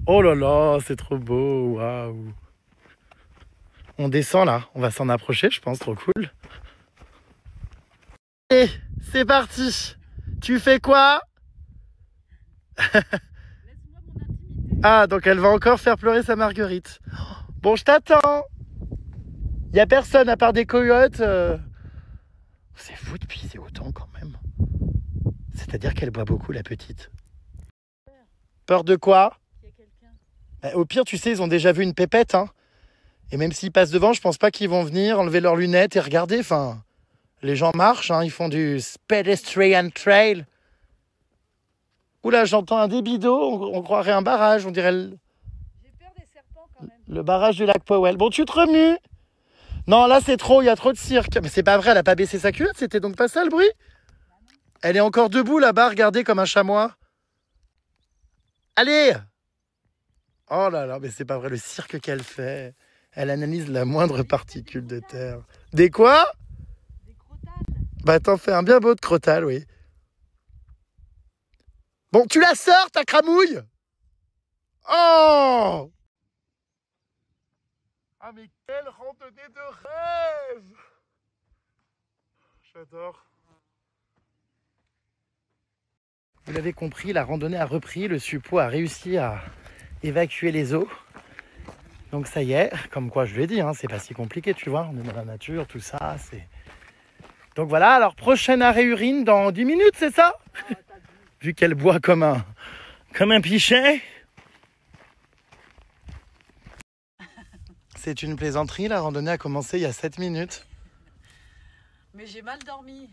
Oh là là, c'est trop beau, waouh. On descend là, on va s'en approcher, je pense, trop cool. Et c'est parti. Tu fais quoi? Laisse-moi mon intimité. Ah, donc elle va encore faire pleurer sa Marguerite. Bon, je t'attends. Y a personne à part des coyotes. C'est fou de pisser autant quand même. C'est-à-dire qu'elle boit beaucoup, la petite. Peur de quoi? Il y a quelqu'un. Au pire, tu sais, ils ont déjà vu une pépette, hein. Et même s'ils passent devant, je pense pas qu'ils vont venir enlever leurs lunettes et regarder. Enfin, les gens marchent, hein, ils font du pedestrian trail. Oula, j'entends un débit d'eau, on croirait un barrage, on dirait J'ai peur des serpents quand même. le barrage du lac Powell. Bon, tu te remues. Non, là, c'est trop, il y a trop de cirque. Mais c'est pas vrai, elle a pas baissé sa culotte, c'était donc pas ça le bruit? Elle est encore debout là-bas, regardez, comme un chamois. Allez! Oh là là, mais c'est pas vrai, le cirque qu'elle fait. Elle analyse la moindre particule de terre. Des quoi? Des crotales. Bah, t'en fais un bien beau de crotal, oui. Bon, tu la sors, ta cramouille? Oh! Ah, mais quelle randonnée de rêve! J'adore. Vous l'avez compris, la randonnée a repris, le suppôt a réussi à évacuer les eaux. Donc ça y est, comme quoi je l'ai dit, hein, c'est pas si compliqué, tu vois, on est dans la nature, tout ça, c'est... Donc voilà, alors prochain arrêt urine dans 10 minutes, c'est ça? Vu qu'elle boit comme un pichet. C'est une plaisanterie, la randonnée a commencé il y a 7 minutes. Mais j'ai mal dormi.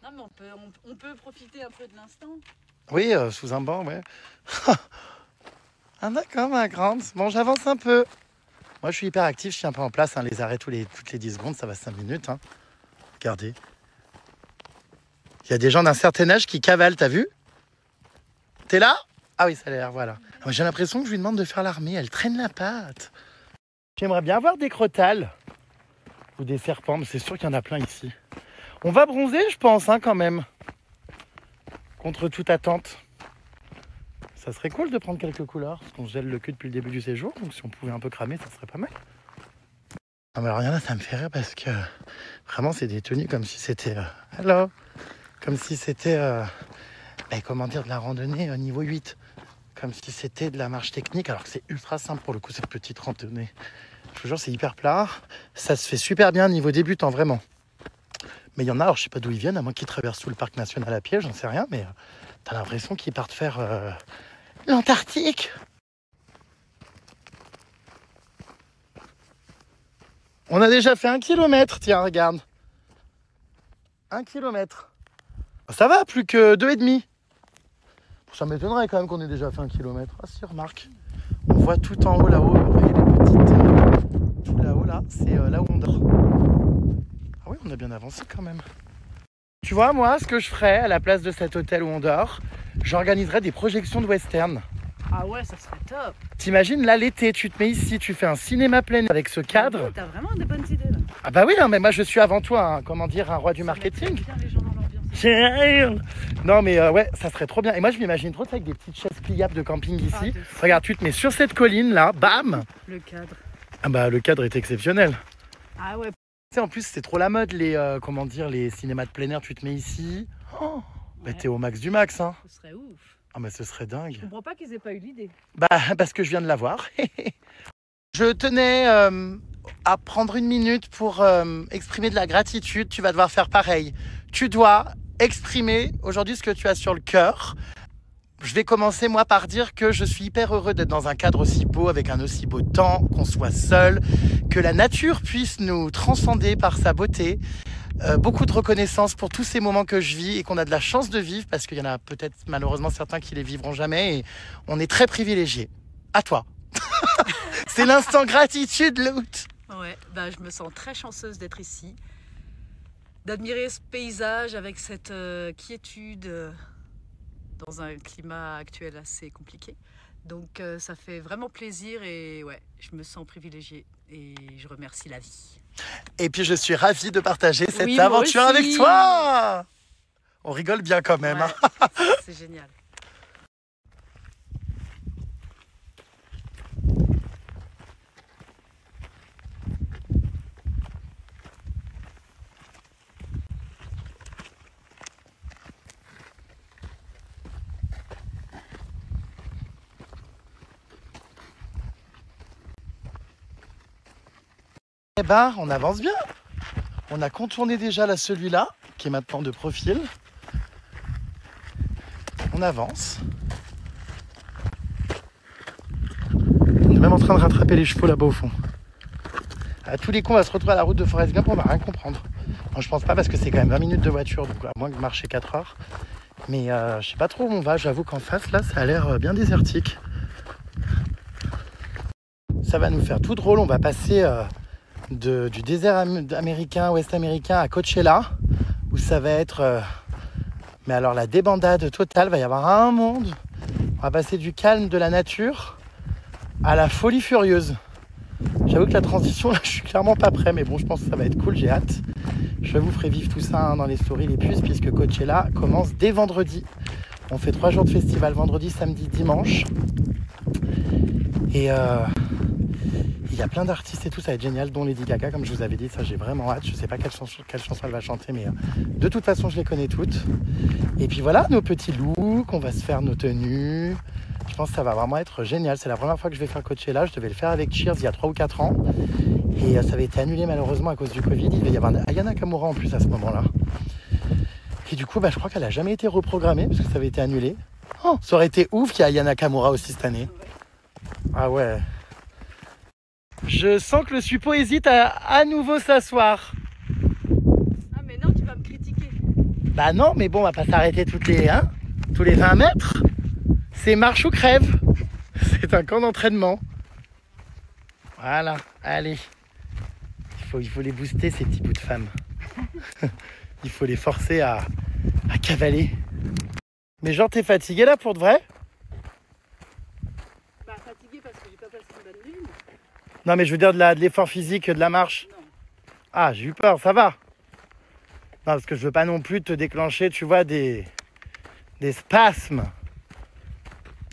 Non mais on peut profiter un peu de l'instant. Oui, sous un banc, ouais. Ah d'accord, ma grande. Bon, j'avance un peu. Moi, je suis hyper actif, je tiens pas en place. Hein, les arrêts toutes les 10 secondes, ça va 5 minutes. Hein. Regardez. Il y a des gens d'un certain âge qui cavalent, t'as vu? T'es là? Ah oui, ça a l'air, voilà. J'ai l'impression que je lui demande de faire l'armée. Elle traîne la patte. J'aimerais bien avoir des crotales. Ou des serpents, mais c'est sûr qu'il y en a plein ici. On va bronzer, je pense, hein, quand même. Contre toute attente. Ça serait cool de prendre quelques couleurs, parce qu'on se gèle le cul depuis le début du séjour, donc si on pouvait un peu cramer, ça serait pas mal. Non mais alors, rien là, ça me fait rire parce que vraiment, c'est des tenues comme si c'était... hello. Comme si c'était, comment dire, de la randonnée niveau 8. Comme si c'était de la marche technique, alors que c'est ultra simple pour le coup, cette petite randonnée. Je vous jure, c'est hyper plat. Ça se fait super bien niveau débutant, vraiment. Mais il y en a, alors je sais pas d'où ils viennent, à moins qu'ils traversent tout le parc national à pied, j'en sais rien, mais t'as l'impression qu'ils partent faire l'Antarctique. On a déjà fait 1 kilomètre, tiens, regarde. 1 kilomètre. Ça va, plus que 2,5. Ça m'étonnerait quand même qu'on ait déjà fait 1 kilomètre. Ah si, remarque. On voit tout en haut là-haut, vous voyez les petites... tout là-haut là, c'est là où on dort. Ah oui, on a bien avancé quand même. Tu vois, moi, ce que je ferais à la place de cet hôtel où on dort, j'organiserais des projections de western. Ah ouais, ça serait top. T'imagines, là, l'été, tu te mets ici, tu fais un cinéma plein avec ce cadre. T'as vraiment des bonnes idées là. Ah bah oui, hein, mais moi, je suis avant toi, comment dire, un roi du marketing. Bien les gens dans l'ambiance. Non, mais ouais, ça serait trop bien. Et moi, je m'imagine trop ça avec des petites chaises pliables de camping ici. Regarde, tu te mets sur cette colline là, bam. Le cadre. Ah bah, le cadre est exceptionnel. Ah ouais. Tu sais, en plus, c'est trop la mode, les cinémas de plein air, tu te mets ici. Oh, bah, t'es au max du max, hein. Ce serait ouf. Ah, mais ce serait dingue. Je comprends pas qu'ils aient pas eu l'idée. Bah, parce que je viens de l'avoir. Je tenais à prendre 1 minute pour exprimer de la gratitude. Tu vas devoir faire pareil. Tu dois exprimer aujourd'hui ce que tu as sur le cœur. Je vais commencer, moi, par dire que je suis hyper heureux d'être dans un cadre aussi beau, avec un aussi beau temps, qu'on soit seul, que la nature puisse nous transcender par sa beauté. Beaucoup de reconnaissance pour tous ces moments que je vis et qu'on a de la chance de vivre, parce qu'il y en a peut-être malheureusement certains qui les vivront jamais, et on est très privilégiés. À toi. C'est l'instant gratitude, Lout. Ouais, bah je me sens très chanceuse d'être ici, d'admirer ce paysage avec cette quiétude dans un climat actuel assez compliqué. Donc ça fait vraiment plaisir et ouais, je me sens privilégiée et je remercie la vie. Et puis je suis ravie de partager cette Oui, moi aventure aussi. avec toi. On rigole bien quand même. Ouais, Hein. c'est génial. Eh ben, on avance bien. On a contourné déjà là celui-là, qui est maintenant de profil. On avance. On est même en train de rattraper les chevaux là-bas au fond. À tous les coups, on va se retrouver à la route de Forest Gump, on va rien comprendre. Moi, je pense pas parce que c'est quand même 20 minutes de voiture, donc à moins que marcher 4 heures. Mais je sais pas trop où on va, j'avoue qu'en face, là, ça a l'air bien désertique. Ça va nous faire tout drôle, on va passer du désert américain, ouest américain à Coachella, où ça va être... mais alors la débandade totale, va y avoir un monde. On va passer du calme de la nature à la folie furieuse. J'avoue que la transition, là, je suis clairement pas prêt, mais bon, je pense que ça va être cool, j'ai hâte. Je vous ferai vivre tout ça dans les stories, les puces, puisque Coachella commence dès vendredi. On fait 3 jours de festival, vendredi, samedi, dimanche. Et il y a plein d'artistes et tout, ça va être génial, dont Lady Gaga, comme je vous avais dit, ça j'ai vraiment hâte. Je sais pas quelle chanson elle va chanter, mais de toute façon, je les connais toutes. Et puis voilà, nos petits looks, on va se faire nos tenues. Je pense que ça va vraiment être génial. C'est la première fois que je vais faire Coachella. Je devais le faire avec Cheers il y a 3 ou 4 ans. Et ça avait été annulé malheureusement à cause du Covid. Il devait y avoir Aya Nakamura en plus à ce moment-là. Et du coup, je crois qu'elle n'a jamais été reprogrammée parce que ça avait été annulé. Oh, ça aurait été ouf qu'il y ait Aya Nakamura aussi cette année. Ah ouais. Je sens que le suppo hésite à nouveau s'asseoir. Ah mais non, tu vas me critiquer. Bah non, mais bon, on va pas s'arrêter tous les 20 mètres. C'est marche ou crève. C'est un camp d'entraînement. Voilà, allez. Il faut les booster, ces petits bouts de femmes. Il faut les forcer à cavaler. Mais genre, t'es fatigué là pour de vrai? Bah fatigué parce que j'ai pas passé une bonne nuit. Non, mais je veux dire de l'effort physique, de la marche. Non. Ah, j'ai eu peur, ça va. Non, parce que je veux pas non plus te déclencher, tu vois, des spasmes.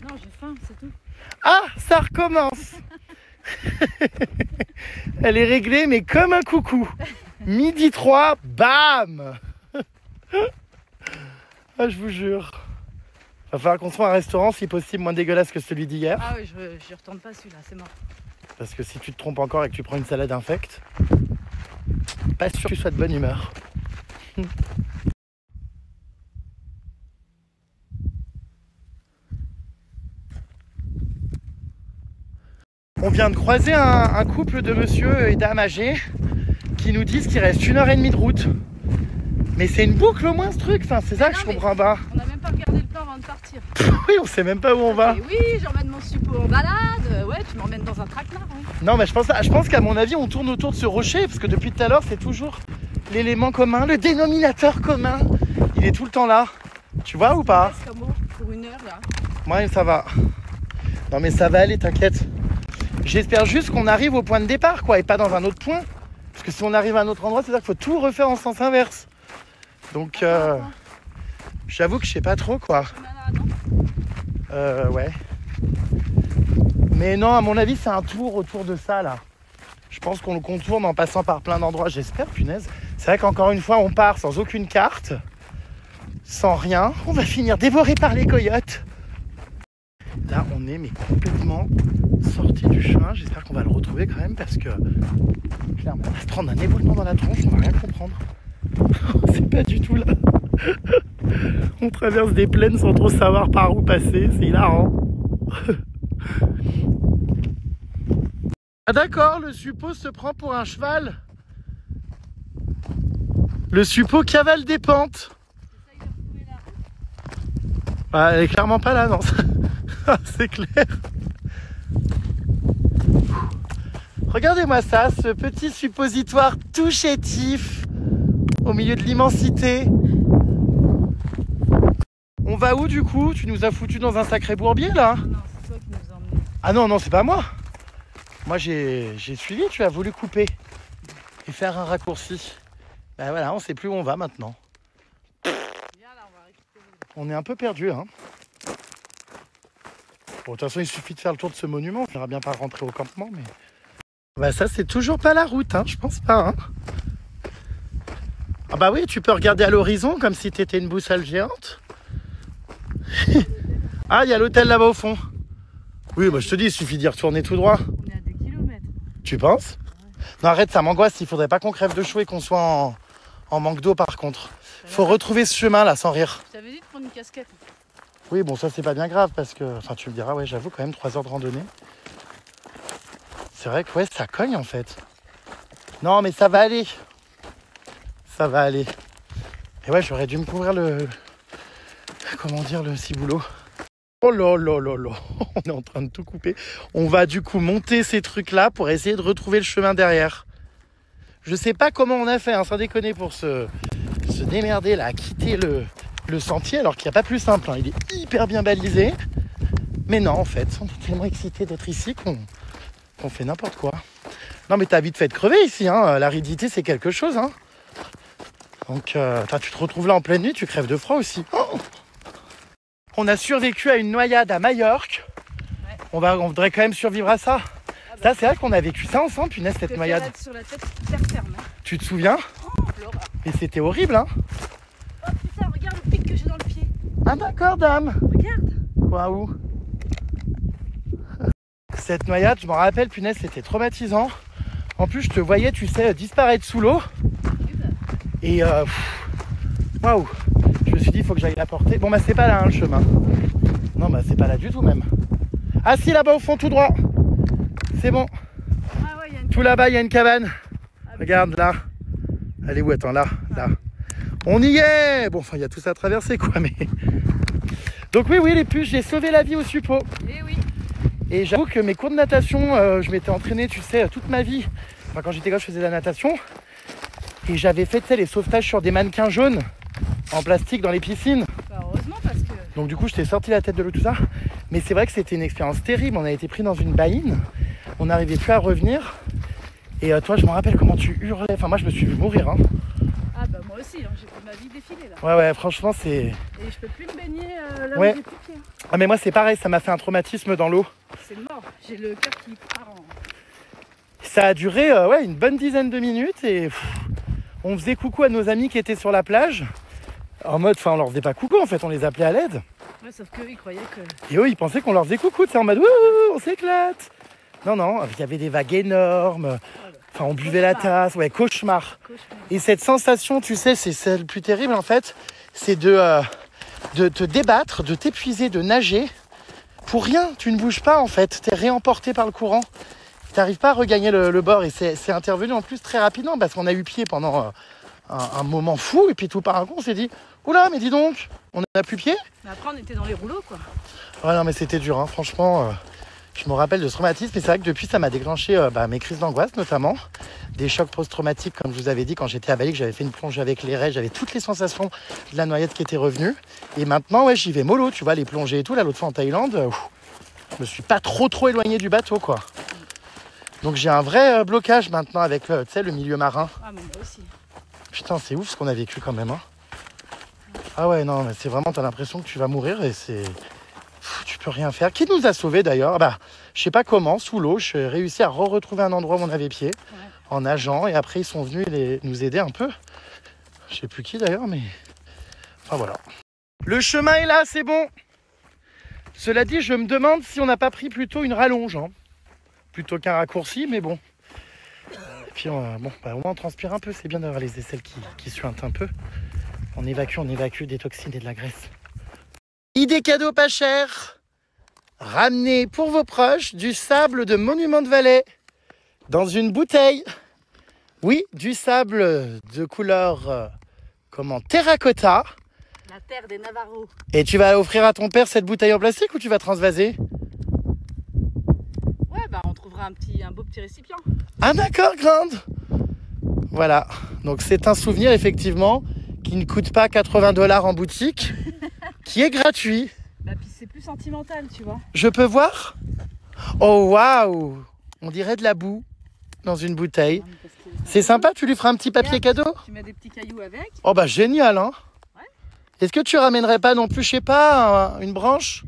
Non, j'ai faim, c'est tout. Ah, ça recommence. Elle est réglée, mais comme un coucou. Midi 3, bam. Ah, je vous jure. Va falloir qu'on soit un restaurant, si possible, moins dégueulasse que celui d'hier. Ah oui, je retourne pas celui-là, c'est mort. Parce que si tu te trompes encore et que tu prends une salade infecte, pas sûr que tu sois de bonne humeur. On vient de croiser un couple de monsieur et dames âgés qui nous disent qu'il reste 1h30 de route. Mais c'est une boucle au moins ce truc, enfin, c'est ça que je comprends pas. On n'a même pas regardé le plan avant de partir. Oui, on sait même pas où on va. Et oui, j'emmène mon suppo en balade. Ouais, tu m'emmènes dans un traquenard. Hein. Non, mais je pense qu'à mon avis, on tourne autour de ce rocher, parce que depuis tout à l'heure, c'est toujours l'élément commun, le dénominateur commun. Il est tout le temps là. Tu vois ou pas? Pour 1 heure là. Ouais, ça va. Non, mais ça va aller, t'inquiète. J'espère juste qu'on arrive au point de départ, quoi, et pas dans un autre point. Parce que si on arrive à un autre endroit, c'est-à-dire qu'il faut tout refaire en sens inverse. Donc, j'avoue que je sais pas trop, quoi. Ouais. Mais non, à mon avis, c'est un tour autour de ça, là. Je pense qu'on le contourne en passant par plein d'endroits, j'espère, punaise. C'est vrai qu'encore une fois, on part sans aucune carte, sans rien. On va finir dévoré par les coyotes. Là, on est mais complètement sorti du chemin. J'espère qu'on va le retrouver quand même parce que clairement, on va se prendre un éboulement dans la tronche, on va rien comprendre. C'est pas du tout là. On traverse des plaines sans trop savoir par où passer, c'est hilarant. Ah d'accord, le suppo se prend pour un cheval. Le suppo cavale des pentes. Ah, elle est clairement pas là, non. C'est clair. Regardez-moi ça, ce petit suppositoire tout chétif au milieu de l'immensité. On va où du coup? Tu nous as foutu dans un sacré bourbier là. Non, c'est toi qui nous a emmenés. Ah non, non, c'est pas moi. Moi j'ai suivi, tu as voulu couper et faire un raccourci. Ben voilà, on sait plus où on va maintenant. Viens là, on va récupérer. On est un peu perdu, hein. Bon, de toute façon, il suffit de faire le tour de ce monument. On verra bien pas rentrer au campement, mais... Bah ça, c'est toujours pas la route, hein. Je pense pas, hein. Ah bah oui, tu peux regarder à l'horizon comme si t'étais une boussole géante. Ah, il y a l'hôtel là-bas au fond. Oui, bah je te dis, il suffit d'y retourner tout droit. On est à 2 kilomètres. Tu penses? Non, arrête, ça m'angoisse. Il faudrait pas qu'on crève de chaud et qu'on soit en manque d'eau par contre. Faut retrouver ce chemin là sans rire. Je t'avais dit de prendre une casquette. Oui, bon, ça c'est pas bien grave parce que... Enfin, tu me diras, ouais, j'avoue quand même 3 heures de randonnée. C'est vrai que ouais, ça cogne en fait. Non, mais ça va aller. Ça va aller. Et ouais, j'aurais dû me couvrir le... Comment dire, le ciboulot. Oh là là là là. On est en train de tout couper. On va du coup monter ces trucs là pour essayer de retrouver le chemin derrière. Je sais pas comment on a fait, hein, sans déconner, pour se démerder là, à quitter le sentier, alors qu'il n'y a pas plus simple, hein. Il est hyper bien balisé. Mais non, en fait, on est tellement excités d'être ici qu'on fait n'importe quoi. Non, mais t'as vite fait de crever ici, hein. L'aridité, c'est quelque chose, hein. Donc, tu te retrouves là en pleine nuit, tu crèves de froid aussi. Oh, on a survécu à une noyade à Majorque. Ouais. On voudrait quand même survivre à ça. Ah bah, ça, c'est vrai qu'on a vécu ça ensemble, punaise, cette noyade. Sur la tête, terre ferme. Hein. Tu te souviens? Oh, l'horreur. Mais c'était horrible, hein. Oh putain, regarde le pic que j'ai dans le pied. Ah d'accord, dame. Regarde. Quoi, où? Cette noyade, je m'en rappelle, punaise, c'était traumatisant. En plus, je te voyais, tu sais, disparaître sous l'eau. Et waouh. Je me suis dit, il faut que j'aille la porter. Bon, bah, c'est pas là, hein, le chemin. Non, bah, c'est pas là du tout, même. Ah, si, là-bas, au fond, tout droit. C'est bon. Ah, ouais, y a une... Tout là-bas, il y a une cabane. Ah, regarde, là. Elle est où? Attends, là. Là. On y est. Bon, enfin, il y a tout ça à traverser, quoi, mais... Donc, oui, les puces, j'ai sauvé la vie au suppôt. Eh oui. Et j'avoue que mes cours de natation, je m'étais entraîné, tu sais, toute ma vie. Enfin, quand j'étais gosse, je faisais de la natation. Et j'avais fait, tu sais, les sauvetages sur des mannequins jaunes en plastique dans les piscines. Bah, heureusement, parce que... Donc du coup, je t'ai sorti la tête de l'eau, tout ça. Mais c'est vrai que c'était une expérience terrible. On a été pris dans une baïne. On n'arrivait plus à revenir. Et toi, je me rappelle comment tu hurlais. Enfin, moi, je me suis vu mourir, hein. Ah bah moi aussi, hein, j'ai vu ma vie défiler là. Ouais, franchement, c'est... Et je peux plus me baigner là ouais. où j'ai piqué. Hein. Ah mais moi, c'est pareil, ça m'a fait un traumatisme dans l'eau. C'est mort, j'ai le cœur qui part en... Ça a duré une bonne dizaine de minutes et on faisait coucou à nos amis qui étaient sur la plage. En mode, enfin, on leur faisait pas coucou en fait, on les appelait à l'aide. Ouais, sauf qu'eux, ils croyaient que... Et eux, ils pensaient qu'on leur faisait coucou, tu sais, en mode, on s'éclate. Non, il y avait des vagues énormes. Enfin, on buvait la tasse, ouais, cauchemar. Et cette sensation, tu sais, c'est celle plus terrible en fait, c'est de te débattre, de t'épuiser, de nager. Pour rien, tu ne bouges pas en fait, tu es réemporté par le courant. Tu n'arrives pas à regagner le bord et c'est intervenu en plus très rapidement parce qu'on a eu pied pendant un moment fou et puis tout par un coup, on s'est dit, oula, mais dis donc, on n'a plus pied. Mais après, on était dans les rouleaux quoi. Ouais, non, mais c'était dur, hein, franchement. Je me rappelle de ce traumatisme et c'est vrai que depuis ça m'a déclenché mes crises d'angoisse notamment, des chocs post-traumatiques comme je vous avais dit quand j'étais à Bali, que j'avais fait une plongée avec les raies, j'avais toutes les sensations de la noyade qui étaient revenues et maintenant ouais j'y vais mollo, tu vois, les plongées et tout, là l'autre fois en Thaïlande, je me suis pas trop éloigné du bateau quoi. Donc j'ai un vrai blocage maintenant avec tu sais, le milieu marin. Ah mais moi aussi. Putain c'est ouf ce qu'on a vécu quand même hein. Ah ouais non mais c'est vraiment, t'as l'impression que tu vas mourir et c'est... Tu peux rien faire. Qui nous a sauvés d'ailleurs? Bah, je sais pas comment, sous l'eau, j'ai réussi à retrouver un endroit où on avait pied, en nageant, et après ils sont venus nous aider un peu. Je sais plus qui d'ailleurs, mais... Enfin voilà. Le chemin est là, c'est bon. Cela dit, je me demande si on n'a pas pris plutôt une rallonge, hein. Plutôt qu'un raccourci, mais bon. Et puis, au moins on transpire un peu, c'est bien d'avoir les aisselles qui suintent un peu. On évacue des toxines et de la graisse. Idée cadeau pas cher, ramenez pour vos proches du sable de Monument de Vallée dans une bouteille. Oui, du sable de couleur terracotta. La terre des Navarros. Et tu vas offrir à ton père cette bouteille en plastique ou tu vas transvaser? Ouais, bah on trouvera un beau petit récipient. Ah d'accord, grande. Voilà, donc c'est un souvenir effectivement qui ne coûte pas 80 $ en boutique. qui est gratuit. Bah puis c'est plus sentimental, tu vois. Je peux voir? Oh waouh! On dirait de la boue dans une bouteille. C'est sympa, tu lui feras un petit papier cadeau? Tu mets des petits cailloux avec. Oh bah génial, hein? Ouais. Est-ce que tu ramènerais pas non plus, je sais pas, une branche?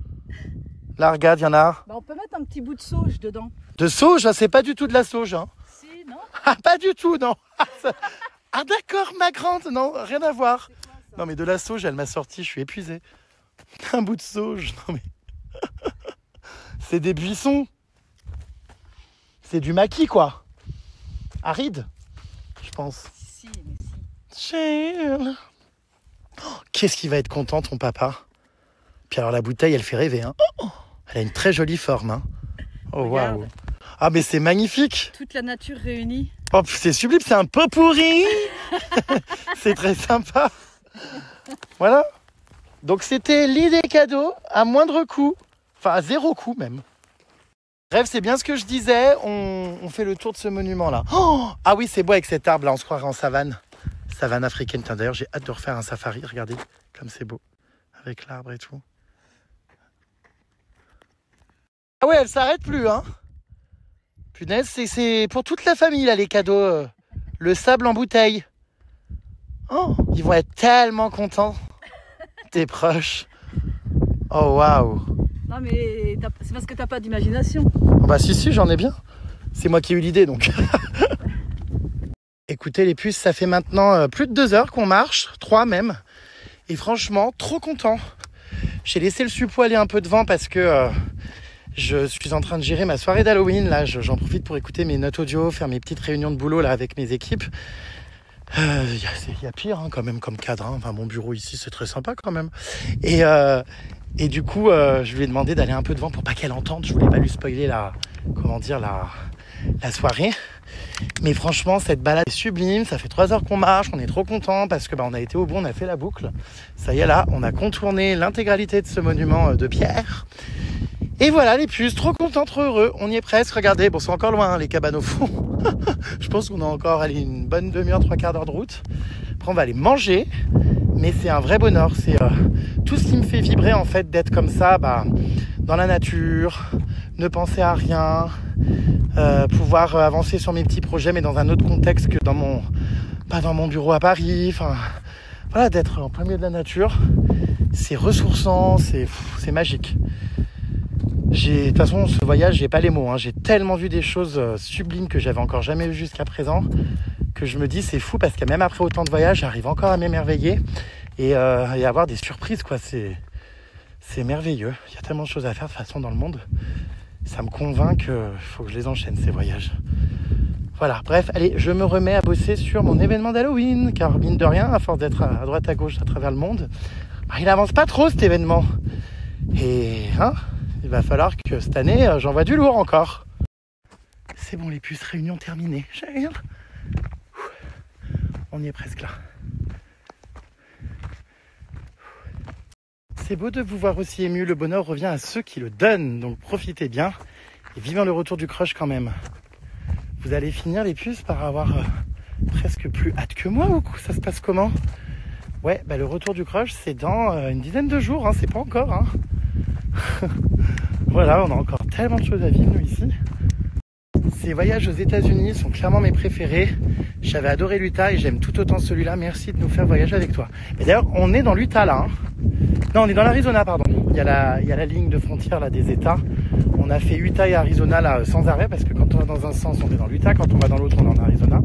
Là, regarde, il y en a. Bah on peut mettre un petit bout de sauge dedans. De sauge, c'est pas du tout de la sauge, hein? Si, non? Ah, pas du tout, non. Ah d'accord, ma grande, non, rien à voir. C'est quoi, ça? Non mais de la sauge, elle m'a sorti, je suis épuisé. Un bout de sauge, non mais... C'est des buissons. C'est du maquis, quoi. Aride, je pense. Si, mais si. Charles. Oh, qu'est-ce qu'il va être content, ton papa. Puis alors la bouteille, elle fait rêver, hein. Oh, elle a une très jolie forme, hein. Oh Regarde. waouh. Ah mais c'est magnifique. Toute la nature réunie. Oh, c'est sublime, c'est un pot pourri. C'est très sympa. Voilà. Donc c'était l'idée cadeau à moindre coût. Enfin à 0 coût même. Bref, c'est bien ce que je disais. On fait le tour de ce monument-là. Oh, ah oui, c'est beau avec cet arbre-là. On se croirait en savane. Savane africaine. Tiens, d'ailleurs, j'ai hâte de refaire un safari. Regardez comme c'est beau. Avec l'arbre et tout. Ah ouais, elle s'arrête plus, hein. Punaise, c'est pour toute la famille, là, les cadeaux. Le sable en bouteille. Oh, ils vont être tellement contents. Tes proches. Oh, waouh. Non mais c'est parce que t'as pas d'imagination. Oh bah si, j'en ai bien. C'est moi qui ai eu l'idée, donc. Écoutez, les puces, ça fait maintenant plus de 2 heures qu'on marche. 3 même. Et franchement, trop content. J'ai laissé le suppôt aller un peu devant parce que... je suis en train de gérer ma soirée d'Halloween. Là, j'en profite pour écouter mes notes audio, faire mes petites réunions de boulot là avec mes équipes. Il y a pire, hein, quand même, comme cadre. Hein. Enfin, mon bureau ici, c'est très sympa quand même. Et du coup, je lui ai demandé d'aller un peu devant pour pas qu'elle entende. Je voulais pas lui spoiler la soirée. Mais franchement, cette balade est sublime. Ça fait 3 heures qu'on marche. On est trop contents parce que on a été au bout, on a fait la boucle. Ça y est, là, on a contourné l'intégralité de ce monument de pierre. Et voilà les puces, trop contents, trop heureux. On y est presque, regardez, bon c'est encore loin hein, les cabanes au fond. Je pense qu'on a encore une bonne demi-heure, 3/4 d'heure de route. Après on va aller manger, mais c'est un vrai bonheur. C'est tout ce qui me fait vibrer en fait d'être comme ça, dans la nature, ne penser à rien, pouvoir avancer sur mes petits projets mais dans un autre contexte que dans mon bureau à Paris. Enfin voilà, d'être en plein milieu de la nature, c'est ressourçant, c'est magique. De toute façon, ce voyage, j'ai pas les mots. Hein. J'ai tellement vu des choses sublimes que j'avais encore jamais vues jusqu'à présent que je me dis c'est fou parce que même après autant de voyages, j'arrive encore à m'émerveiller et avoir des surprises, quoi. C'est merveilleux. Il y a tellement de choses à faire de toute façon dans le monde. Ça me convainc qu'il faut que je les enchaîne, ces voyages. Voilà, bref, allez, je me remets à bosser sur mon événement d'Halloween car mine de rien, à force d'être à droite à gauche à travers le monde, il avance pas trop cet événement. Et il va falloir que cette année, j'envoie du lourd encore. C'est bon les puces, réunion terminée. On y est presque là. C'est beau de vous voir aussi ému. Le bonheur revient à ceux qui le donnent. Donc profitez bien et vivons le retour du crush quand même. Vous allez finir les puces par avoir presque plus hâte que moi ou ça se passe comment? Ouais, le retour du crush c'est dans une dizaine de jours. Hein, c'est pas encore. Hein. Voilà, on a encore tellement de choses à vivre nous ici. Ces voyages aux États-Unis sont clairement mes préférés. J'avais adoré l'Utah et j'aime tout autant celui-là. Merci de nous faire voyager avec toi. Et d'ailleurs, on est dans l'Utah là. Hein. Non, on est dans l'Arizona, pardon. Il y a la ligne de frontière là des États. On a fait Utah et Arizona là sans arrêt parce que quand on va dans un sens, on est dans l'Utah. Quand on va dans l'autre, on est en Arizona.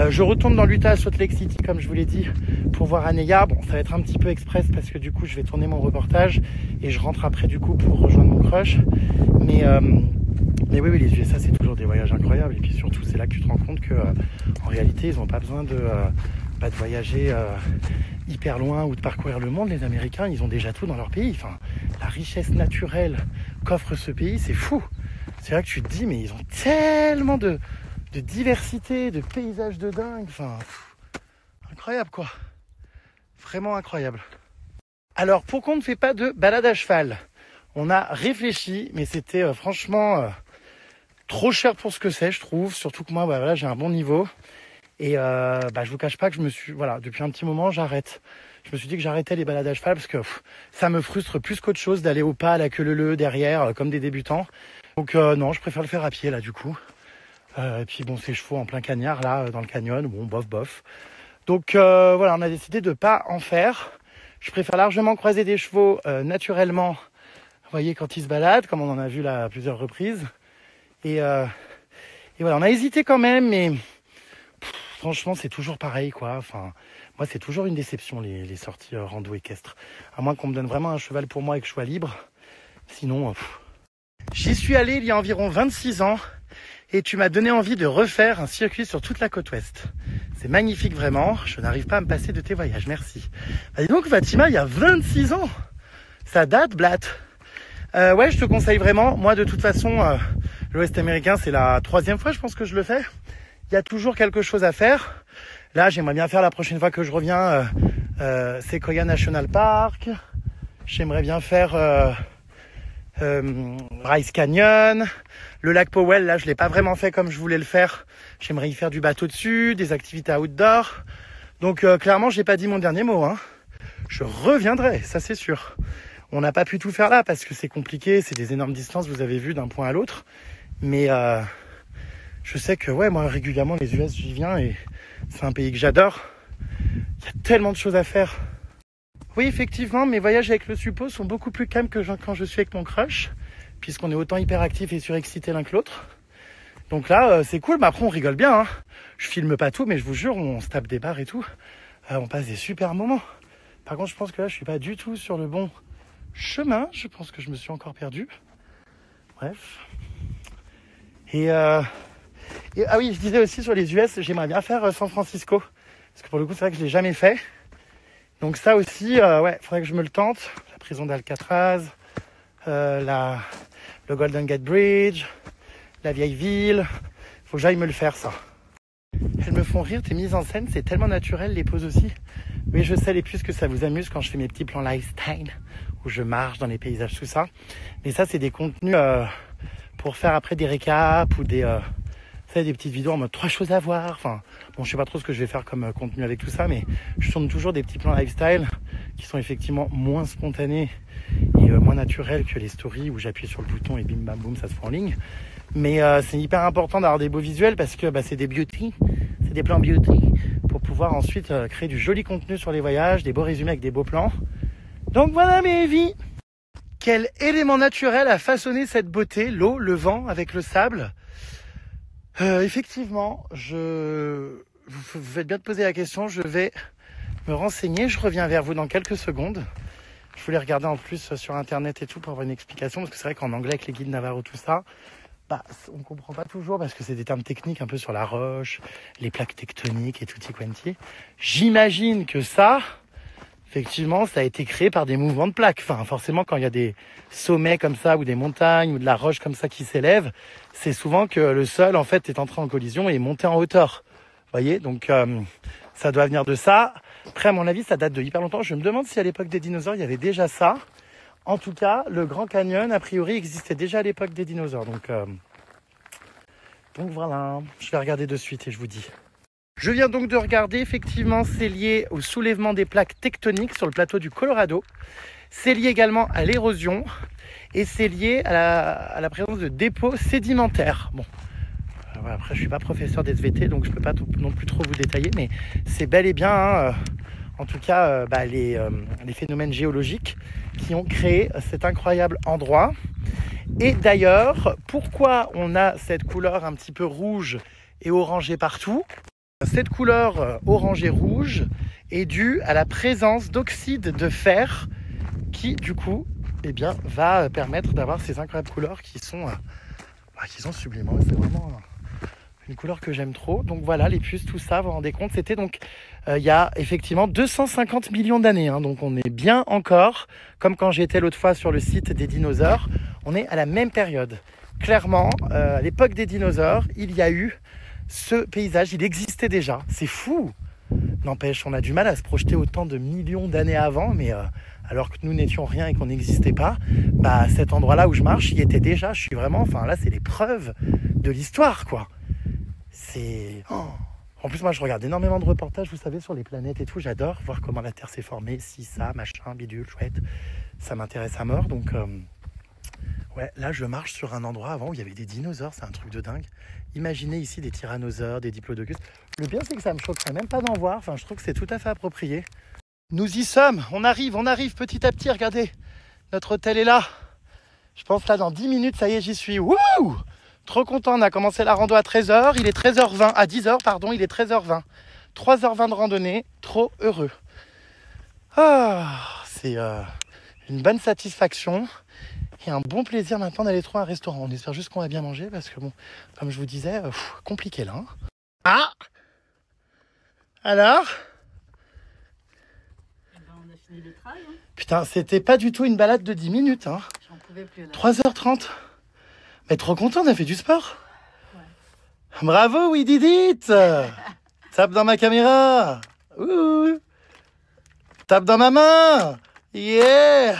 Je retourne dans l'Utah à Salt Lake City, comme je vous l'ai dit, pour voir Aneya. Bon, ça va être un petit peu express parce que du coup, je vais tourner mon reportage et je rentre après du coup pour rejoindre mon crush. Mais oui, les USA, c'est toujours des voyages incroyables. Et puis surtout, c'est là que tu te rends compte que en réalité, ils n'ont pas besoin de voyager hyper loin ou de parcourir le monde. Les Américains, ils ont déjà tout dans leur pays. Enfin, la richesse naturelle qu'offre ce pays, c'est fou. C'est là que tu te dis, mais ils ont tellement de diversité, de paysages de dingue. Enfin, incroyable quoi. Vraiment incroyable. Alors, pourquoi on ne fait pas de balade à cheval? On a réfléchi, mais c'était franchement trop cher pour ce que c'est, je trouve. Surtout que moi, j'ai un bon niveau. Et je vous cache pas que depuis un petit moment, j'arrête. je me suis dit que j'arrêtais les balades à cheval parce que ça me frustre plus qu'autre chose d'aller au pas, à la queue leu derrière, comme des débutants. Donc non, je préfère le faire à pied là du coup. Et puis bon, ces chevaux en plein cagnard là, dans le canyon, bon, bof. Donc voilà, on a décidé de pas en faire. Je préfère largement croiser des chevaux naturellement, vous voyez, quand ils se baladent, comme on en a vu là à plusieurs reprises. Et voilà, on a hésité quand même, mais franchement, c'est toujours pareil, quoi. Enfin, moi, c'est toujours une déception, les sorties rando équestres. À moins qu'on me donne vraiment un cheval pour moi et que je sois libre. Sinon, j'y suis allé il y a environ 26 ans et tu m'as donné envie de refaire un circuit sur toute la côte ouest. C'est magnifique, vraiment. Je n'arrive pas à me passer de tes voyages, merci. Bah, dis donc, Fatima, il y a 26 ans. Ça date, blatte. Ouais, je te conseille vraiment. Moi, de toute façon, l'Ouest américain, c'est la 3e fois, je pense que je le fais. Il y a toujours quelque chose à faire. Là, j'aimerais bien faire la prochaine fois que je reviens Sequoia National Park. J'aimerais bien faire Bryce Canyon. Le lac Powell, là, je l'ai pas vraiment fait comme je voulais le faire. J'aimerais y faire du bateau dessus, des activités outdoor. Donc, clairement, j'ai pas dit mon dernier mot, hein. Je reviendrai, ça c'est sûr. On n'a pas pu tout faire là parce que c'est compliqué, c'est des énormes distances, vous avez vu, d'un point à l'autre. Mais je sais que ouais, moi régulièrement les US j'y viens et c'est un pays que j'adore. Il y a tellement de choses à faire. Oui, effectivement, mes voyages avec le suppôt sont beaucoup plus calmes que quand je suis avec mon crush, puisqu'on est autant hyperactifs et surexcités l'un que l'autre. Donc là, c'est cool, mais après on rigole bien, hein. Je filme pas tout, mais je vous jure, on se tape des barres et tout. On passe des super moments. Par contre, je pense que là, je suis pas du tout sur le bon chemin. Je pense que je me suis encore perdu. Bref. Et ah oui, je disais aussi sur les US, j'aimerais bien faire San Francisco. Parce que pour le coup, c'est vrai que je l'ai jamais fait. Donc ça aussi, ouais, faudrait que je me le tente. La prison d'Alcatraz, le Golden Gate Bridge, la vieille ville. Faut que j'aille me le faire, ça. Elles me font rire, tes mises en scène, c'est tellement naturel, les poses aussi. Oui, je sais les puces que ça vous amuse quand je fais mes petits plans lifestyle, où je marche dans les paysages, tout ça. Mais ça, c'est des contenus pour faire après des récaps ou des petites vidéos en mode 3 choses à voir. Enfin, bon, je sais pas trop ce que je vais faire comme contenu avec tout ça, mais je tourne toujours des petits plans lifestyle qui sont effectivement moins spontanés et moins naturels que les stories où j'appuie sur le bouton et bim bam boum, ça se fait en ligne. Mais c'est hyper important d'avoir des beaux visuels parce que c'est des beauty, c'est des plans beauty pour pouvoir ensuite créer du joli contenu sur les voyages, des beaux résumés avec des beaux plans. Donc voilà mes vies. Quel élément naturel a façonné cette beauté? L'eau, le vent avec le sable. Effectivement, vous faites bien de poser la question, je vais me renseigner, je reviens vers vous dans quelques secondes. Je voulais regarder en plus sur internet et tout pour avoir une explication, parce que c'est vrai qu'en anglais avec les guides Navarro, tout ça, on comprend pas toujours parce que c'est des termes techniques un peu sur la roche, les plaques tectoniques et tutti quanti. J'imagine que ça, effectivement, ça a été créé par des mouvements de plaques. Enfin, forcément, quand il y a des sommets comme ça ou des montagnes ou de la roche comme ça qui s'élève, c'est souvent que le sol, en fait, est entré en collision et est monté en hauteur. Vous voyez, donc ça doit venir de ça. Après, à mon avis, ça date de hyper longtemps. Je me demande si à l'époque des dinosaures, il y avait déjà ça. En tout cas, le Grand Canyon, a priori, existait déjà à l'époque des dinosaures. Donc voilà, je vais regarder de suite et je vous dis. Je viens donc de regarder, effectivement, c'est lié au soulèvement des plaques tectoniques sur le plateau du Colorado. C'est lié également à l'érosion et c'est lié à la présence de dépôts sédimentaires. Bon, voilà, après, je ne suis pas professeur d'SVT, donc je ne peux pas non plus trop vous détailler, mais c'est bel et bien, en tout cas, les phénomènes géologiques qui ont créé cet incroyable endroit. Et d'ailleurs, pourquoi on a cette couleur un petit peu rouge et orangée partout ? Cette couleur orangée rouge est due à la présence d'oxyde de fer qui, du coup, va permettre d'avoir ces incroyables couleurs qui sont sublimes. C'est vraiment une couleur que j'aime trop. Donc voilà, les puces, tout ça, vous vous rendez compte, c'était donc il y a effectivement 250 millions d'années. Donc on est bien encore, comme quand j'étais l'autre fois sur le site des dinosaures, on est à la même période. Clairement, à l'époque des dinosaures, il y a eu ce paysage, il existait déjà. C'est fou. N'empêche, on a du mal à se projeter autant de millions d'années avant, mais alors que nous n'étions rien et qu'on n'existait pas, cet endroit-là où je marche, il y était déjà. Je suis vraiment, là, c'est les preuves de l'histoire, quoi. C'est... En plus, moi, je regarde énormément de reportages, vous savez, sur les planètes et tout. J'adore voir comment la Terre s'est formée, si, ça, machin, bidule, chouette. Ça m'intéresse à mort. Donc, ouais, là, je marche sur un endroit avant où il y avait des dinosaures. C'est un truc de dingue. Imaginez ici des tyrannosaures, des diplodocus. Le pire, c'est que ça me choquerait même pas d'en voir. Enfin, je trouve que c'est tout à fait approprié. Nous y sommes. On arrive petit à petit. Regardez, notre hôtel est là. Je pense là, dans 10 minutes, ça y est, j'y suis. Wouh! Trop content, on a commencé la rando à 13h, il est 13h20, à 10h pardon, il est 13h20. 3h20 de randonnée, trop heureux. Ah, c'est une bonne satisfaction et un bon plaisir maintenant d'aller trouver un restaurant. On espère juste qu'on va bien manger parce que bon, comme je vous disais, compliqué là. Hein. Ah! Alors? On a fini le trail. Hein. Putain, c'était pas du tout une balade de 10 minutes. Hein. J'en pouvais plus là. 3h30. Mais trop content, on a fait du sport. Ouais. Bravo, we did it. Tape dans ma caméra. Ouh. Tape dans ma main. Yeah.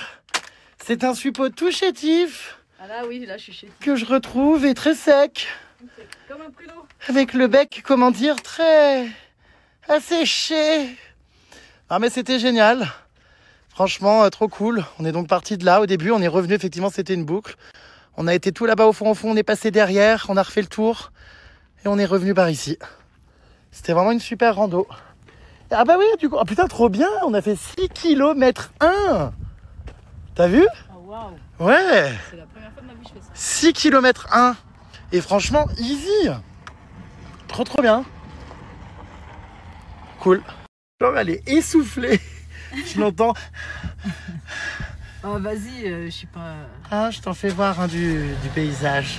C'est un suppôt tout chétif. Ah là, oui, là, je suis chétif. Que je retrouve et très sec. Comme un pruneau. Avec le bec, comment dire, très asséché. Ah, mais c'était génial. Franchement, trop cool. On est donc parti de là. Au début, on est revenu. Effectivement, c'était une boucle. On a été tout là-bas au fond, on est passé derrière, on a refait le tour et on est revenu par ici. C'était vraiment une super rando. Ah bah oui, du coup, oh putain, trop bien, on a fait 6 km 1. T'as vu? Oh waouh. Ouais. C'est la première fois de ma vie que je fais ça. 6 km 1. Et franchement, easy. Trop bien. Cool. Genre, elle est essoufflée. Je l'entends. Oh, vas-y, je suis pas... Ah, je t'en fais voir hein, du paysage.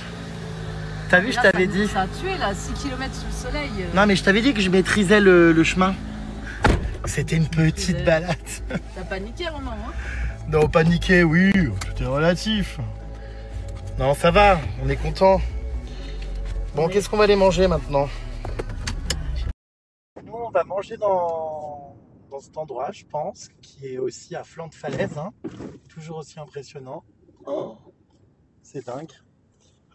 T'as vu, là, je t'avais dit. Ça a tué là, 6 km sous le soleil. Non, mais je t'avais dit que je maîtrisais le chemin. C'était une petite balade. T'as paniqué, Romain, hein? Non, paniquer, oui, tout est relatif. Non, ça va, on est content. Bon, qu'est-ce qu'on va aller manger maintenant? Nous, on va manger dans cet endroit, je pense, qui est aussi à flanc de falaise, hein. Toujours aussi impressionnant. Oh, c'est dingue.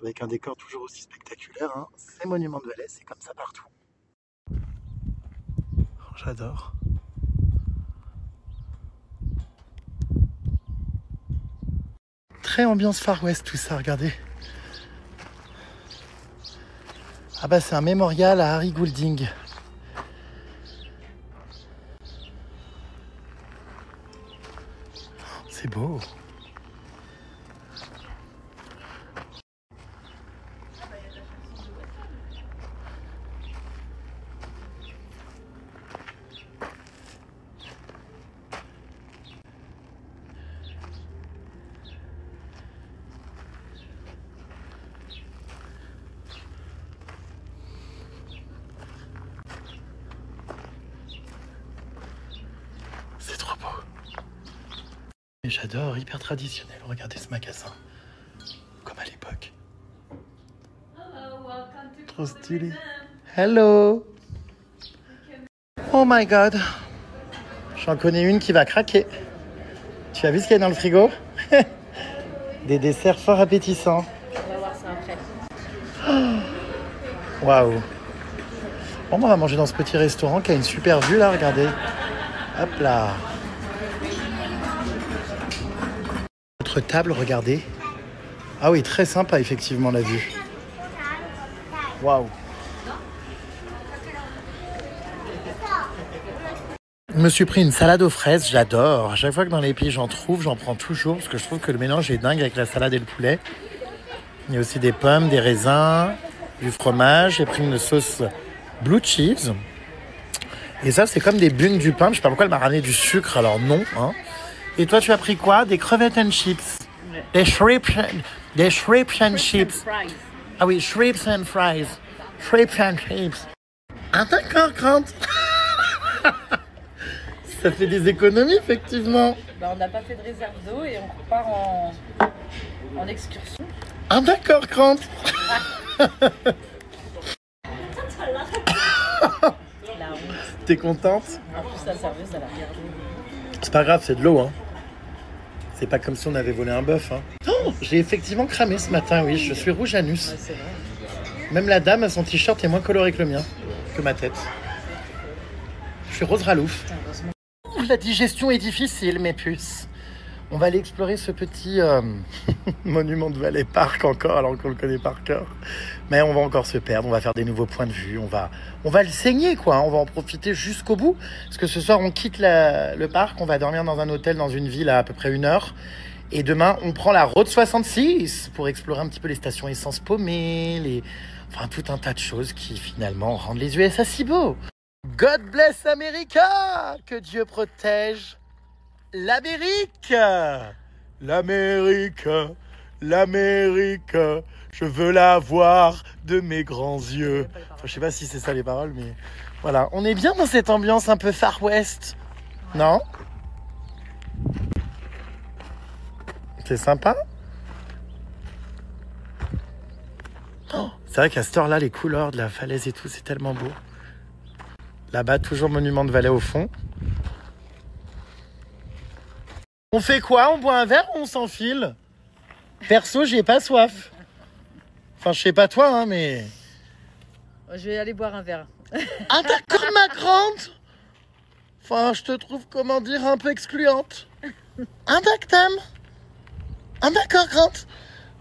Avec un décor toujours aussi spectaculaire, hein. C'est Monument de Valais, c'est comme ça partout. Oh, j'adore. Très ambiance Far West tout ça, regardez. Ah bah c'est un mémorial à Harry Goulding. C'est beau. C'est trop beau. Et j'adore, hyper traditionnel. Regardez ce magasin. Comme à l'époque. Trop stylé. Hello. Oh my god. J'en connais une qui va craquer. Tu as vu ce qu'il y a dans le frigo? Des desserts fort appétissants. On va voir ça après. Waouh. Bon, on va manger dans ce petit restaurant qui a une super vue là, regardez. Hop là. Notre table, regardez. Ah oui, très sympa effectivement la vue. Waouh. Je me suis pris une salade aux fraises, j'adore. À chaque fois que dans les pays j'en trouve, j'en prends toujours parce que je trouve que le mélange est dingue avec la salade et le poulet. Il y a aussi des pommes, des raisins, du fromage. J'ai pris une sauce blue cheese. Et ça, c'est comme des buns du pain. Je sais pas pourquoi elle m'a ramené du sucre, alors non. Hein. Et toi, tu as pris quoi? Des crevettes and chips. Ouais. Des shrimps and chips. Ah oui, shrimps and fries. Shrimps and chips. Ah d'accord, Grant. Ça fait des économies, effectivement. Bah, on n'a pas fait de réserve d'eau et on repart en excursion. Ah d'accord, Grant. T'es contente? En plus, la serveuse, elle a regardé. C'est pas grave, c'est de l'eau. Hein. C'est pas comme si on avait volé un bœuf. Hein. Oh, j'ai effectivement cramé ce matin, oui. Je suis rouge anus. Ouais, c'est vrai. Même la dame, son t-shirt est moins coloré que le mien. Que que ma tête. Je suis Rose Ralouf. La digestion est difficile, mes puces. On va aller explorer ce petit monument de Valley Park encore, alors qu'on le connaît par cœur. Mais on va encore se perdre, on va faire des nouveaux points de vue, on va le saigner, quoi. On va en profiter jusqu'au bout. Parce que ce soir, on quitte le parc, on va dormir dans un hôtel dans une ville à peu près 1 heure. Et demain, on prend la Route 66 pour explorer un petit peu les stations essence paumées, enfin tout un tas de choses qui finalement rendent les USA si beaux. God bless America! Que Dieu protège l'Amérique! L'Amérique, l'Amérique, je veux la voir de mes grands yeux. Enfin, je sais pas si c'est ça les paroles, mais voilà. On est bien dans cette ambiance un peu Far West, non? C'est sympa. Oh, c'est vrai qu'à cette heure-là, les couleurs de la falaise et tout, c'est tellement beau. Là-bas, toujours monument de Valley au fond. On fait quoi? On boit un verre ou on s'enfile? Perso, j'ai pas soif. Enfin, je sais pas toi, hein, mais... Je vais aller boire un verre. Ah d'accord, ma grande. Enfin, je te trouve, comment dire, un peu excluante. Un dactame. Ah d'accord, grande.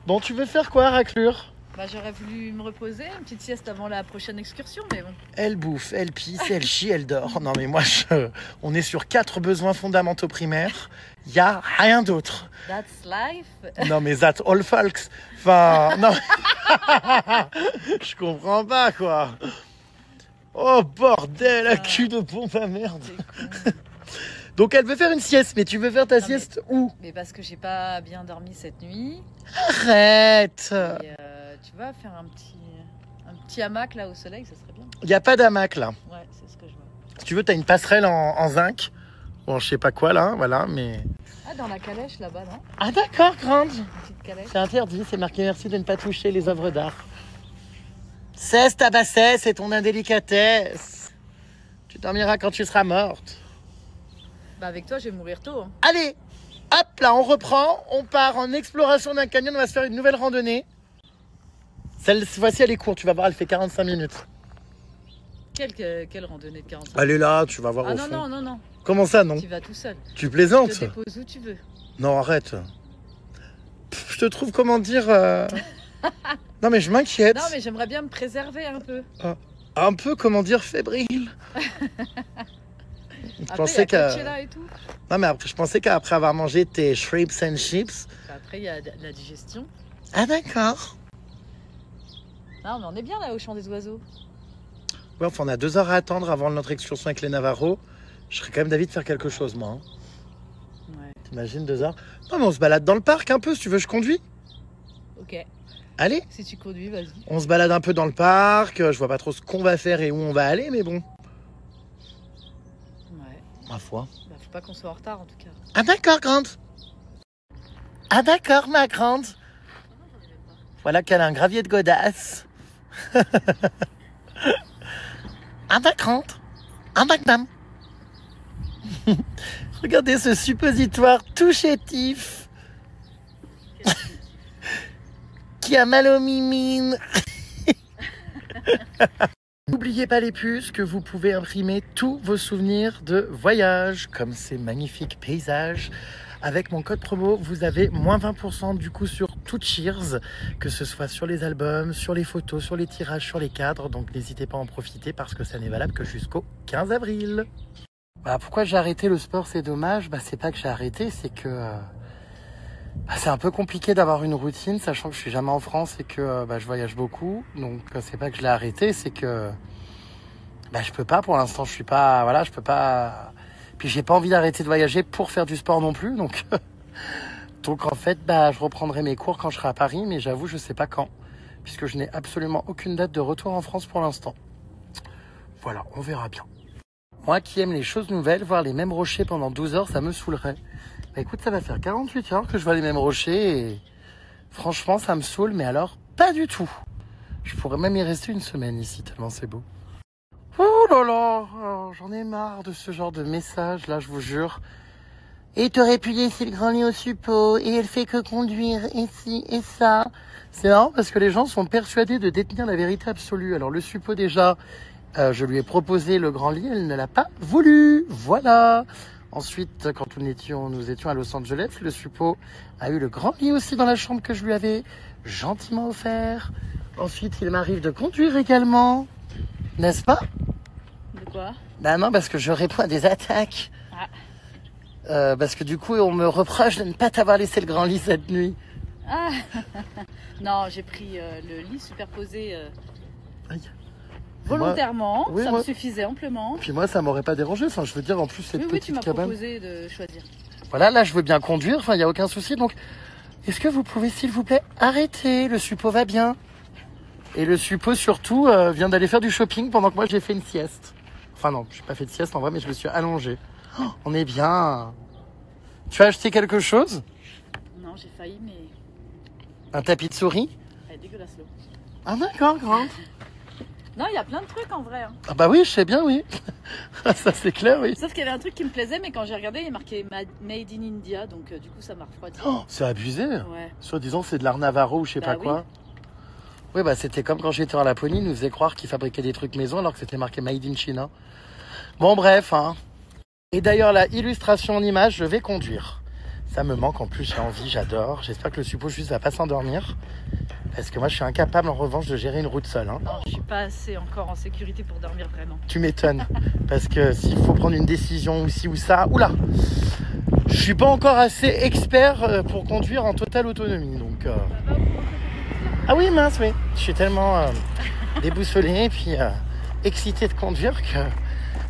Bon, tu veux faire quoi, raclure? Bah, j'aurais voulu me reposer, une petite sieste avant la prochaine excursion, mais bon. Elle bouffe, elle pisse, elle chie, elle dort. Non mais moi, on est sur 4 besoins fondamentaux primaires. Il n'y a rien d'autre. That's life. Non mais that's all folks. Enfin, non. Je comprends pas, quoi. Oh bordel, la cul de pompe à merde. Donc elle veut faire une sieste, mais tu veux faire ta sieste où? Mais parce que j'ai pas bien dormi cette nuit. Arrête. Et, tu vas faire un petit hamac là au soleil, ça serait bien. Il n'y a pas d'hamac là. Ouais, c'est ce que je vois. Si tu veux, tu as une passerelle en zinc. Bon, je sais pas quoi là, voilà, mais... Ah, dans la calèche là-bas, non? Ah d'accord, grande. Une petite calèche. C'est interdit, c'est marqué merci de ne pas toucher les œuvres d'art. Cesse ta bassesse et ton indélicatesse. Tu dormiras quand tu seras morte. Bah avec toi, je vais mourir tôt. Hein. Allez, hop là, on reprend. On part en exploration d'un canyon, on va se faire une nouvelle randonnée. Cette fois-ci, elle est courte, tu vas voir, elle fait 45 minutes. Quelle randonnée de 45 minutes? Elle est là, tu vas voir Ah au non, fond. non, non, non. Comment ça, non? Tu vas tout seul. Tu plaisantes? Je te dépose où tu veux. Non, arrête. Je te trouve, comment dire... Non, mais je m'inquiète. Non, mais j'aimerais bien me préserver un peu. Un peu, comment dire, fébrile. Je pensais et tout. Non, mais après, je pensais qu'après avoir mangé tes shrimps and chips... Après, il y a la digestion. Ah, d'accord. Non, mais on est bien là au Chant des Oiseaux. Ouais, enfin, on a 2 heures à attendre avant notre excursion avec les Navarros. Je serais quand même d'avis de faire quelque chose, moi. Hein. Ouais. T'imagines 2 heures? Non, mais on se balade dans le parc un peu, si tu veux, je conduis. Ok. Allez. Si tu conduis, vas-y. On se balade un peu dans le parc. Je vois pas trop ce qu'on va faire et où on va aller, mais bon. Ouais. Ma foi. Bah, faut pas qu'on soit en retard, en tout cas. Ah, d'accord, grande. Ah, d'accord, ma grande. Voilà qu'elle a un gravier de godasse. Ah, d'accord. Ah, madame. Regardez ce suppositoire tout chétif. Qui a mal aux mimines. N'oubliez pas les puces que vous pouvez imprimer tous vos souvenirs de voyage, comme ces magnifiques paysages. Avec mon code promo, vous avez moins 20% du coup sur tout Cheers, que ce soit sur les albums, sur les photos, sur les tirages, sur les cadres. Donc n'hésitez pas à en profiter parce que ça n'est valable que jusqu'au 15 avril. Bah, pourquoi j'ai arrêté le sport, c'est dommage. Bah, c'est pas que j'ai arrêté, c'est que c'est un peu compliqué d'avoir une routine, sachant que je suis jamais en France et que je voyage beaucoup. Donc c'est pas que je l'ai arrêté, c'est que je peux pas pour l'instant. Je suis pas, voilà, je peux pas. Puis j'ai pas envie d'arrêter de voyager pour faire du sport non plus. Donc en fait, je reprendrai mes cours quand je serai à Paris, mais j'avoue, je sais pas quand, puisque je n'ai absolument aucune date de retour en France pour l'instant. Voilà, on verra bien. Moi qui aime les choses nouvelles, voir les mêmes rochers pendant 12 heures, ça me saoulerait. Bah écoute, ça va faire 48 heures que je vois les mêmes rochers et franchement, ça me saoule, mais alors pas du tout. Je pourrais même y rester une semaine ici, tellement c'est beau. Oh là là, j'en ai marre de ce genre de message, là, je vous jure. Et t'aurais pu laisser le grand lit au suppôt, et elle fait que conduire, et ci, et ça. C'est marrant parce que les gens sont persuadés de détenir la vérité absolue. Alors le suppôt déjà, Je lui ai proposé le grand lit, elle ne l'a pas voulu. Voilà. Ensuite, quand nous étions à Los Angeles, le suppôt a eu le grand lit aussi dans la chambre que je lui avais gentiment offert. Ensuite, il m'arrive de conduire également. N'est-ce pas? De quoi? Bah non, parce que je réponds à des attaques. Ah. Parce que du coup, on me reproche de ne pas t'avoir laissé le grand lit cette nuit. Ah. Non, j'ai pris le lit superposé Aïe. volontairement. Moi, oui, ça moi... me suffisait amplement. Puis moi, ça m'aurait pas dérangé. Enfin, je veux dire, en plus, cette Oui, tu m'as petite cabane. proposé de choisir. Voilà, là, je veux bien conduire. Enfin, il n'y a aucun souci. Donc, est-ce que vous pouvez, s'il vous plaît, arrêter? Le suppôt va bien. Et le suppôt, surtout, vient d'aller faire du shopping pendant que moi, j'ai fait une sieste. Enfin, non, je n'ai pas fait de sieste en vrai, mais je me suis allongé. Oh, on est bien. Tu as acheté quelque chose? Non, j'ai failli, mais Un tapis de souris? elle est dégueulasse l'eau. Ah d'accord, grande. Non, il y a plein de trucs en vrai. Hein. Ah bah oui, je sais bien, oui. Ça c'est clair, oui. Sauf qu'il y avait un truc qui me plaisait, mais quand j'ai regardé, il est marqué Made in India, donc du coup ça m'a refroidi. Oh, c'est abusé. Ouais. Soi-disant, c'est de l'art Navarro ou je sais pas oui. quoi. Oui, bah c'était comme quand j'étais en Laponie, ils nous faisaient croire qu'ils fabriquaient des trucs maison alors que c'était marqué Made in China. Bon, bref, hein. Et d'ailleurs, la illustration en image, je vais conduire. Ça me manque, en plus, j'ai envie, j'adore. J'espère que le suppôt juste va pas s'endormir. Parce que moi, je suis incapable, en revanche, de gérer une route seule. Hein. Non, je suis pas assez encore en sécurité pour dormir vraiment. Tu m'étonnes. Parce que s'il faut prendre une décision ou ci ou ça, oula, je suis pas encore assez expert pour conduire en totale autonomie. Donc, ah oui, mince, oui. Je suis tellement déboussolé et puis excité de conduire que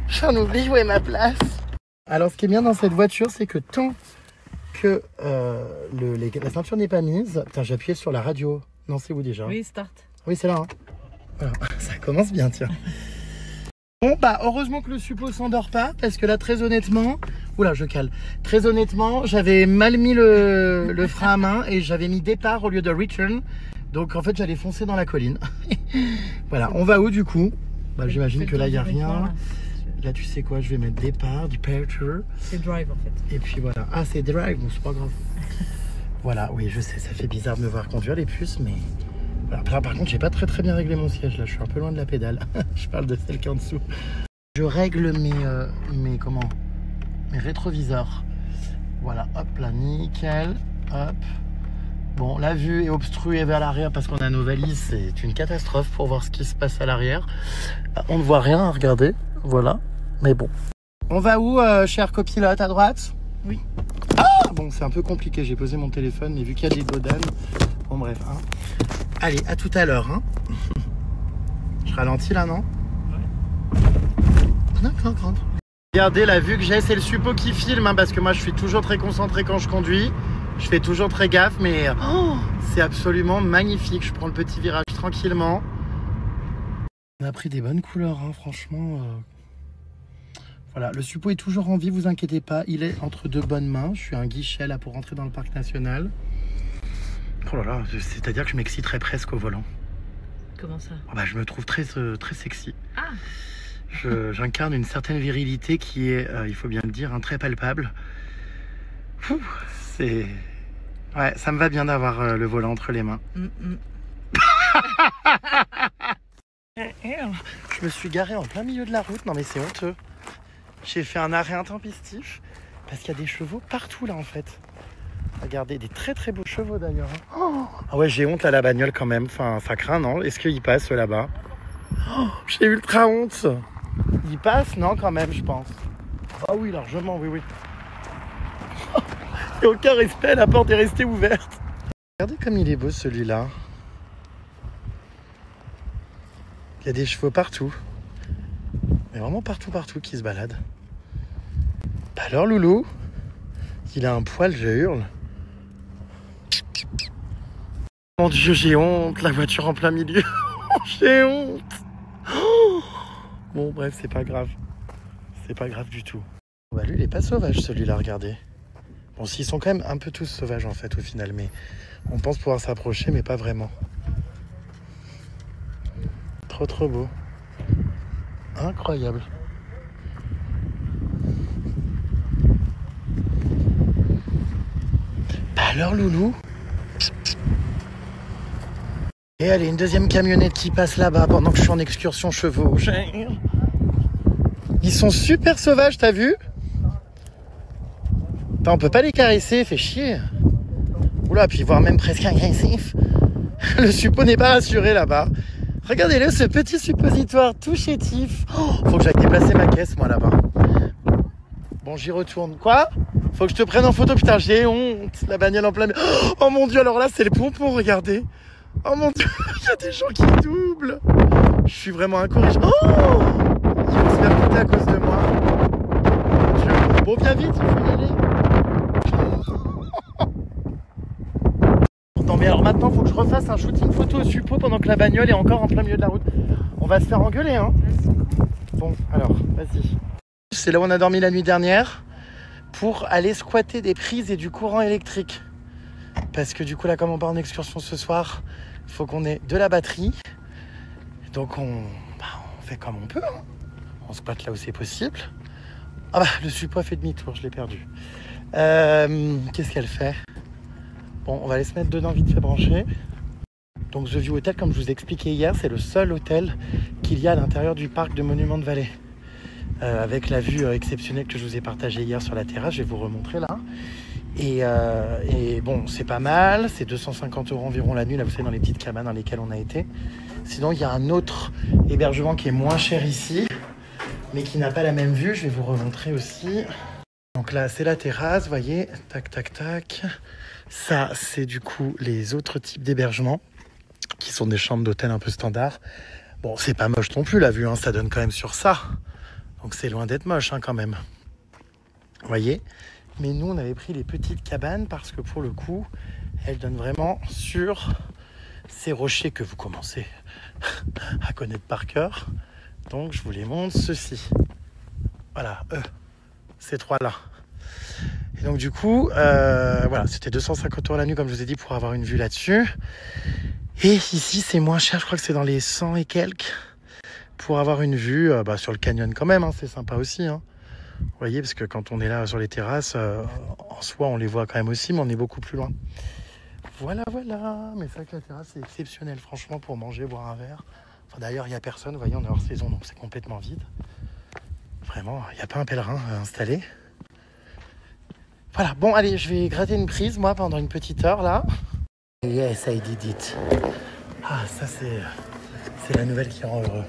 j'en oublie où est ma place. Alors, ce qui est bien dans cette voiture, c'est que tant que la ceinture n'est pas mise... Putain, j'ai appuyé sur la radio. Non, c'est où déjà? Oui, start. Oui, c'est là. Hein. Voilà. Ça commence bien, tiens. Bon, bah, heureusement que le suppôt s'endort pas, parce que là, très honnêtement... Oula, je cale. Très honnêtement, j'avais mal mis le frein à main et j'avais mis départ au lieu de return. Donc, en fait, j'allais foncer dans la colline. Voilà, on va où, du coup? Bah, j'imagine que là, il n'y a rien. Là, tu sais quoi, je vais mettre départ, departure. C'est drive, en fait. Et puis voilà. Ah, c'est drive, bon, c'est pas grave. Voilà, oui, je sais, ça fait bizarre de me voir conduire les puces, mais... Voilà. Par contre, j'ai pas très bien réglé mon siège, là. Je suis un peu loin de la pédale. Je parle de celle qui est en dessous. Je règle mes rétroviseurs. Voilà, hop là, nickel. Hop. Bon, la vue est obstruée vers l'arrière parce qu'on a nos valises. C'est une catastrophe pour voir ce qui se passe à l'arrière. On ne voit rien, regardez. Voilà, mais bon. On va où, cher copilote, à droite? Oui. Ah bon, c'est un peu compliqué. J'ai posé mon téléphone, mais vu qu'il y a des godanes... Bon, bref. Hein. Allez, à tout à l'heure. Hein. Je ralentis là, non? Ouais. D'accord, grande. Regardez la vue que j'ai, c'est le suppôt qui filme, hein, parce que moi, je suis toujours très concentré quand je conduis. Je fais toujours très gaffe, mais c'est absolument magnifique. Je prends le petit virage tranquillement. On a pris des bonnes couleurs, hein, franchement. Voilà, le suppôt est toujours en vie, vous inquiétez pas. Il est entre deux bonnes mains. Je suis à un guichet là pour rentrer dans le parc national. Oh là là, c'est-à-dire que je m'exciterais presque au volant. Comment ça? Oh bah, je me trouve très sexy. Ah. J'incarne une certaine virilité qui est, il faut bien le dire, très palpable. C'est... Ouais, ça me va bien d'avoir le volant entre les mains. Je me suis garé en plein milieu de la route. Non mais c'est honteux. J'ai fait un arrêt intempestif parce qu'il y a des chevaux partout là en fait. Regardez, des très beaux chevaux d'ailleurs. Oh, ah ouais, j'ai honte à la bagnole quand même. Enfin, ça craint, non? Est-ce qu'il passe là-bas? Oh, j'ai ultra honte. Il passe, non, quand même, je pense. Ah oui, largement, oui. Il n'y a aucun respect, la porte est restée ouverte. Regardez comme il est beau celui-là. Il y a des chevaux partout. Mais vraiment partout qui se baladent. Bah alors, Loulou, il a un poil, je hurle. Mon Dieu, j'ai honte, la voiture en plein milieu. J'ai honte. Oh, bon, bref, c'est pas grave. C'est pas grave du tout. Bah lui, il est pas sauvage, celui-là, regardez. Bon, s'ils sont quand même un peu tous sauvages, en fait, au final. Mais on pense pouvoir s'approcher, mais pas vraiment. Trop beau. Incroyable. Bah alors, Loulou, Et allez, une deuxième camionnette qui passe là-bas pendant que je suis en excursion chevaux. Ils sont super sauvages, t'as vu? Attends, on peut pas les caresser, fait chier. Oula, puis voire même presque agressif. Le suppôt n'est pas rassuré là-bas. Regardez-le, ce petit suppositoire tout chétif. Oh, faut que j'aille déplacer ma caisse, moi, là-bas. Bon, j'y retourne. Quoi? Faut que je te prenne en photo, putain, j'ai honte. La bagnole en plein... Oh mon Dieu, alors là, c'est le pompon, regardez. Oh mon Dieu, il y a des gens qui doublent. Je suis vraiment incorrigible. Oh, ils vont se faire quitter à cause de moi. Oh mon Dieu. Bon, viens vite, il faut y aller. Non mais alors maintenant, il faut que je refasse un shooting photo au suppôt pendant que la bagnole est encore en plein milieu de la route. On va se faire engueuler, hein. Bon, alors, vas-y. C'est là où on a dormi la nuit dernière pour aller squatter des prises et du courant électrique. Parce que du coup, là, comme on part en excursion ce soir, il faut qu'on ait de la batterie. Donc, on fait comme on peut. Hein. On squatte là où c'est possible. Ah bah, le suppôt a fait demi-tour, je l'ai perdu. Qu'est-ce qu'elle fait? Bon, on va aller se mettre dedans vite fait branché. Donc, The View Hotel, comme je vous ai expliqué hier, c'est le seul hôtel qu'il y a à l'intérieur du parc de Monument de Vallée. Avec la vue exceptionnelle que je vous ai partagée hier sur la terrasse, je vais vous remontrer là. Et bon, c'est pas mal, c'est 250 € environ la nuit, là vous savez, dans les petites cabanes dans lesquelles on a été. Sinon, il y a un autre hébergement qui est moins cher ici, mais qui n'a pas la même vue, je vais vous remontrer aussi. Donc là, c'est la terrasse, vous voyez, tac, tac, tac. Ça, c'est du coup les autres types d'hébergements, qui sont des chambres d'hôtel un peu standards. Bon, c'est pas moche non plus la vue, hein, ça donne quand même sur ça. Donc c'est loin d'être moche hein, quand même. Vous voyez? Mais nous, on avait pris les petites cabanes parce que pour le coup, elles donnent vraiment sur ces rochers que vous commencez à connaître par cœur. Donc je vous les montre, ceux-ci. Voilà, ces trois-là. Et donc du coup, voilà, c'était 250 € la nuit, comme je vous ai dit, pour avoir une vue là-dessus. Et ici, c'est moins cher, je crois que c'est dans les 100 et quelques, pour avoir une vue sur le canyon quand même, hein, c'est sympa aussi. Hein. Vous voyez, parce que quand on est là sur les terrasses, en soi, on les voit quand même aussi, mais on est beaucoup plus loin. Voilà, voilà. Mais c'est vrai que la terrasse, c'est exceptionnel, franchement, pour manger, boire un verre. Enfin, d'ailleurs, il n'y a personne, vous voyez, on est hors saison, donc c'est complètement vide. Vraiment, il n'y a pas un pèlerin installé. Voilà, bon, allez, je vais gratter une prise, moi, pendant une petite heure, là. Yes, I did it. Ah, ça, c'est la nouvelle qui rend heureux.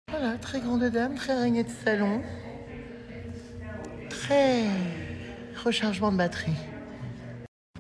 Voilà, très grande dame, très araignée de salon. Très rechargement de batterie.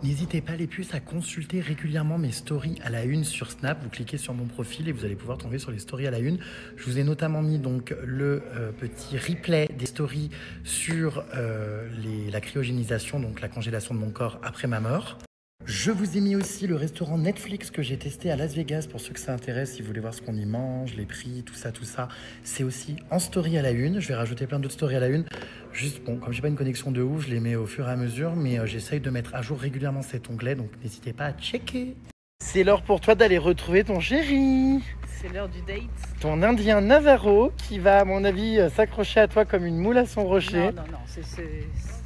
N'hésitez pas les puces à consulter régulièrement mes stories à la une sur Snap. Vous cliquez sur mon profil et vous allez pouvoir tomber sur les stories à la une. Je vous ai notamment mis donc le petit replay des stories sur la cryogénisation, donc la congélation de mon corps après ma mort. Je vous ai mis aussi le restaurant Netflix que j'ai testé à Las Vegas pour ceux que ça intéresse, si vous voulez voir ce qu'on y mange, les prix, tout ça. C'est aussi en story à la une. Je vais rajouter plein d'autres stories à la une. Juste, bon, comme j'ai pas une connexion de ouf, je les mets au fur et à mesure, mais j'essaye de mettre à jour régulièrement cet onglet, donc n'hésitez pas à checker. C'est l'heure pour toi d'aller retrouver ton chéri. C'est l'heure du date. Ton indien Navarro qui va, à mon avis, s'accrocher à toi comme une moule à son rocher. Non,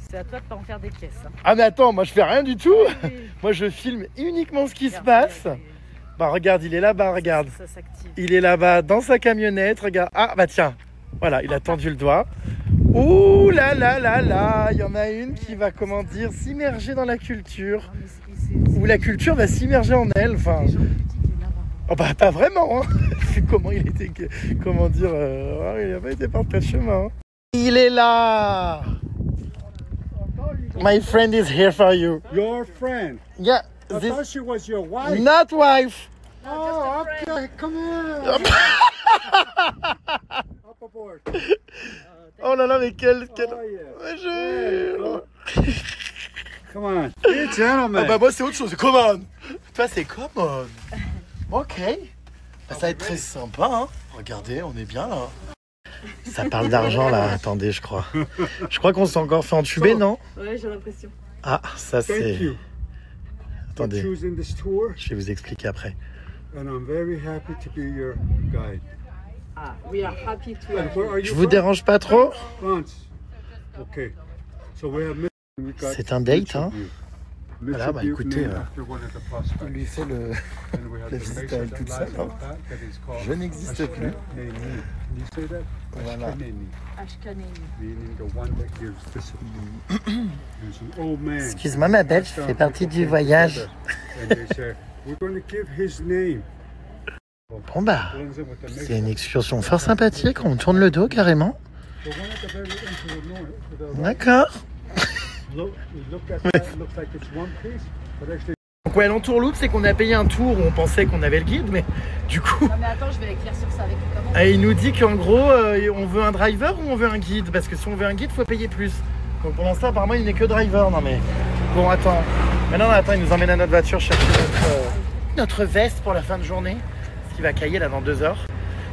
c'est à toi de pas en faire des pièces. Hein. Ah mais attends, moi je fais rien du tout. Oui. Moi je filme uniquement ce qui se passe. Bah regarde, il est là-bas, regarde. Ça s'active. Il est là-bas dans sa camionnette, regarde. Ah bah tiens, voilà, il a tendu le doigt. Ouh là là là là, il y en a une qui va, comment dire, s'immerger dans la culture. Ou la culture va s'immerger en elle, enfin. Oh bah pas vraiment, hein. Comment il était, comment dire, il n'a pas été par de chemin. Hein. Il est là. My friend is here for you. Your friend? Yeah. I thought she was your wife. Not wife. Oh, okay, come on. Up aboard. Oh là là, mais quel... Oh, yeah. Je... Come on, be a gentleman. Ah bah moi c'est autre chose, come on. Toi c'est come on. Ok. Bah, ça va être très sympa, hein. Regardez, on est bien là. Ça parle d'argent là, attendez, je crois. Je crois qu'on s'est encore fait entuber, non? Ouais, j'ai l'impression. Ah, ça c'est... Thank you Attendez, for choosing this tour, je vais vous expliquer après. and I'm very happy to be your guide. Ah, we are happy to And where are you Je vous from? dérange pas trop? France. Okay. So we have met. We got C'est un date, picture hein? of you. Voilà, bah écoutez, after one of the prospects. il lui fait le... And we have la the visite mesa à elle that toute lies seule, at hein. the back that is called Je n'existe plus. Ashkaneni. Can you say that? Voilà. Ashkaneni, Ashkaneni. meaning the one that gives discipline. There's an old man. Excuse-moi ma belle, je fais partie du voyage. And they say, we're going to give his name. Bon bah, Blends in with the c'est mesa. une excursion fort sympathique, on tourne le dos carrément. So one at the very end to the north, to the right. D'accord. Look, we look at that, it looks like it's one piece, but actually Donc ouais, l'entourloupe, c'est qu'on a payé un tour où on pensait qu'on avait le guide, mais du coup, Non mais attends, je vais éclaircir ça avec le comment. il nous dit qu'en gros, on veut un driver ou on veut un guide? Parce que si on veut un guide, faut payer plus. Donc pour l'instant, apparemment, il n'est que driver. Non mais, bon attends. Maintenant, attends, il nous emmène à notre voiture chercher notre veste pour la fin de journée. Ce qui va cailler là dans 2 heures.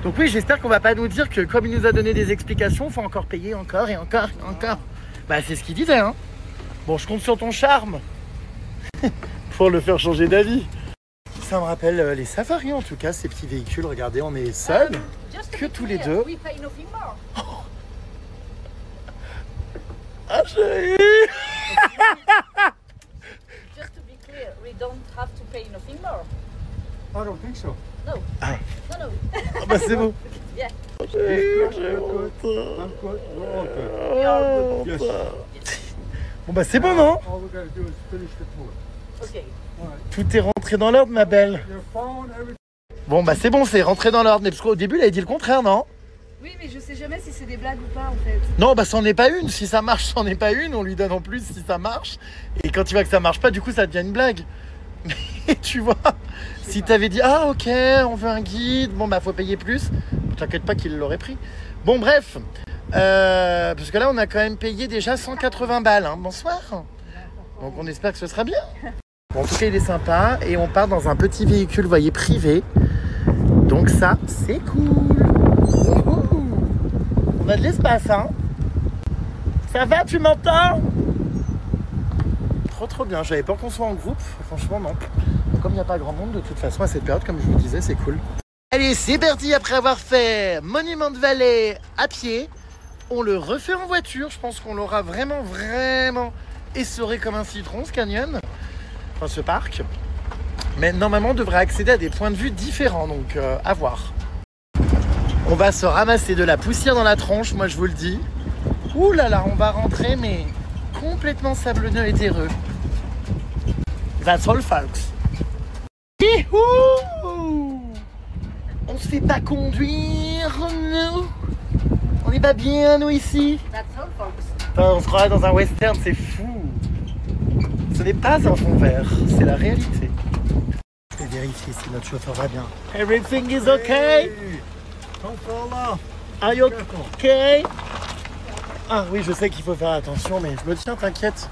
Donc oui, j'espère qu'on va pas nous dire que comme il nous a donné des explications, faut encore payer encore et encore et encore. Bah c'est ce qu'il disait, hein. Bon, je compte sur ton charme pour le faire changer d'avis. Ça me rappelle les safaris en tout cas, ces petits véhicules. Regardez, on est seuls. Just to Que be tous les clear, deux. We pay nothing more. Ah chérie. Just to be clear, we don't have to pay nothing more. I don't think so. No. Ah. No, no. Ah bah c'est bon. Yeah. You're good. I'm good. We're all good. We are good. Yes. Bon bah c'est bon non? All we gotta do is finish the tour. Okay. All right. Tout est rentré dans l'ordre ma belle. Your phone, everything. Bon bah c'est bon, c'est rentré dans l'ordre. Mais parce qu'au début il avait dit le contraire, non? Oui, mais je sais jamais si c'est des blagues ou pas en fait. Non bah c'en est pas une. Si ça marche, c'en est pas une. On lui donne en plus si ça marche. Et quand il voit que ça marche pas, du coup ça devient une blague. Mais tu vois, si t'avais dit ah ok, on veut un guide, bon bah faut payer plus, t'inquiète pas qu'il l'aurait pris. Bon bref, parce que là on a quand même payé déjà 180 balles, hein. Bonsoir. Donc on espère que ce sera bien. Bon, en tout cas il est sympa et on part dans un petit véhicule, vous voyez, privé. Donc ça c'est cool. Wouhou. On a de l'espace, hein. Ça va, tu m'entends? Trop bien, j'avais peur qu'on soit en groupe, franchement non. Donc, comme il n'y a pas grand monde de toute façon à cette période, comme je vous disais, c'est cool. Allez, c'est parti, après avoir fait Monument de Vallée à pied, on le refait en voiture. Je pense qu'on l'aura vraiment essoré comme un citron ce canyon, enfin ce parc. Mais normalement on devrait accéder à des points de vue différents, donc à voir. On va se ramasser de la poussière dans la tronche, moi je vous le dis. Ouh là là, on va rentrer mais complètement sablonneux et terreux. That's all, folks. Youhou! On se fait pas conduire, nous. On n'est pas bien, nous, ici. That's all, folks. Enfin, on se croirait dans un western, c'est fou. Ce n'est pas un fond vert, c'est la réalité. Je vais vérifier si notre chauffeur va bien. Everything is okay? Hey, don't fall off. Are you okay? Ah oui, je sais qu'il faut faire attention, mais je me tiens, t'inquiète.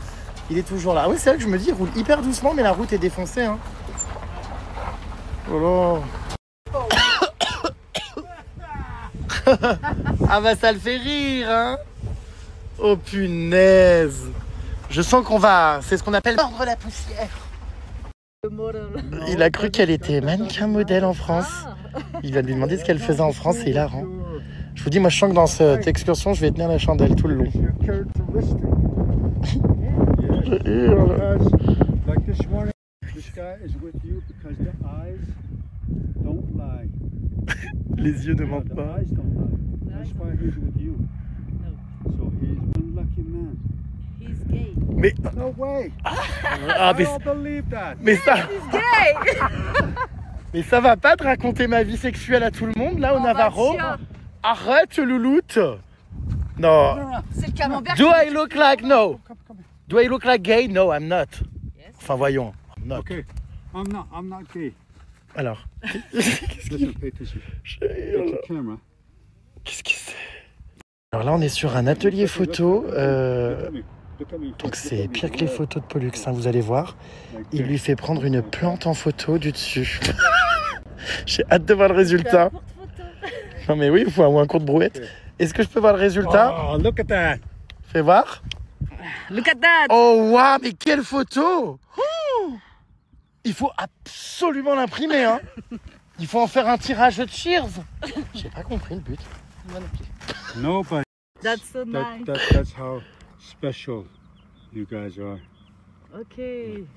Il est toujours là. Ah oui, c'est vrai que je me dis, il roule hyper doucement, mais la route est défoncée. Hein. Oh là. Ah bah ça le fait rire, hein. Oh punaise. Je sens qu'on va... C'est ce qu'on appelle mordre la poussière. Il a cru qu'elle était mannequin modèle en France. Il va lui demander ce qu'elle faisait en France, c'est hilarant. Je vous dis, moi je sens que dans cette excursion, je vais tenir la chandelle tout le long. Je hurle. Like this morning, this guy is with you because the eyes don't lie. Les yeux ne mentent The pas. eyes don't lie. That's why he's with you. So he's one lucky man. He's gay. Mais, No way. ah, I don't believe that. mais ça, He's gay. mais ça va pas de raconter ma vie sexuelle à tout le monde là au Navarro. Arrête, louloute. Non. C'est le camembert. Do I look like no? Come. Do I look like gay? No, I'm not. Yes. Enfin voyons, I'm not. Okay. I'm not gay. Alors, Listen, pay attention. It's a camera. qu'est-ce que c'est? Alors là, on est sur un atelier photo. Look at me. Donc c'est pire que les photos de Pollux, hein, vous allez voir. Il lui fait prendre une plante en photo du dessus. J'ai hâte de voir le résultat. Non mais oui, il faut un cours de brouette. Est-ce que je peux voir le résultat? Oh, look at that. Fais voir. Look at that. Oh waouh, mais quelle photo! Il faut absolument l'imprimer, hein. Il faut en faire un tirage de Cheers. J'ai pas compris le but. Moi non plus. Nobody. That's so nice. That's how special you guys are. Ok.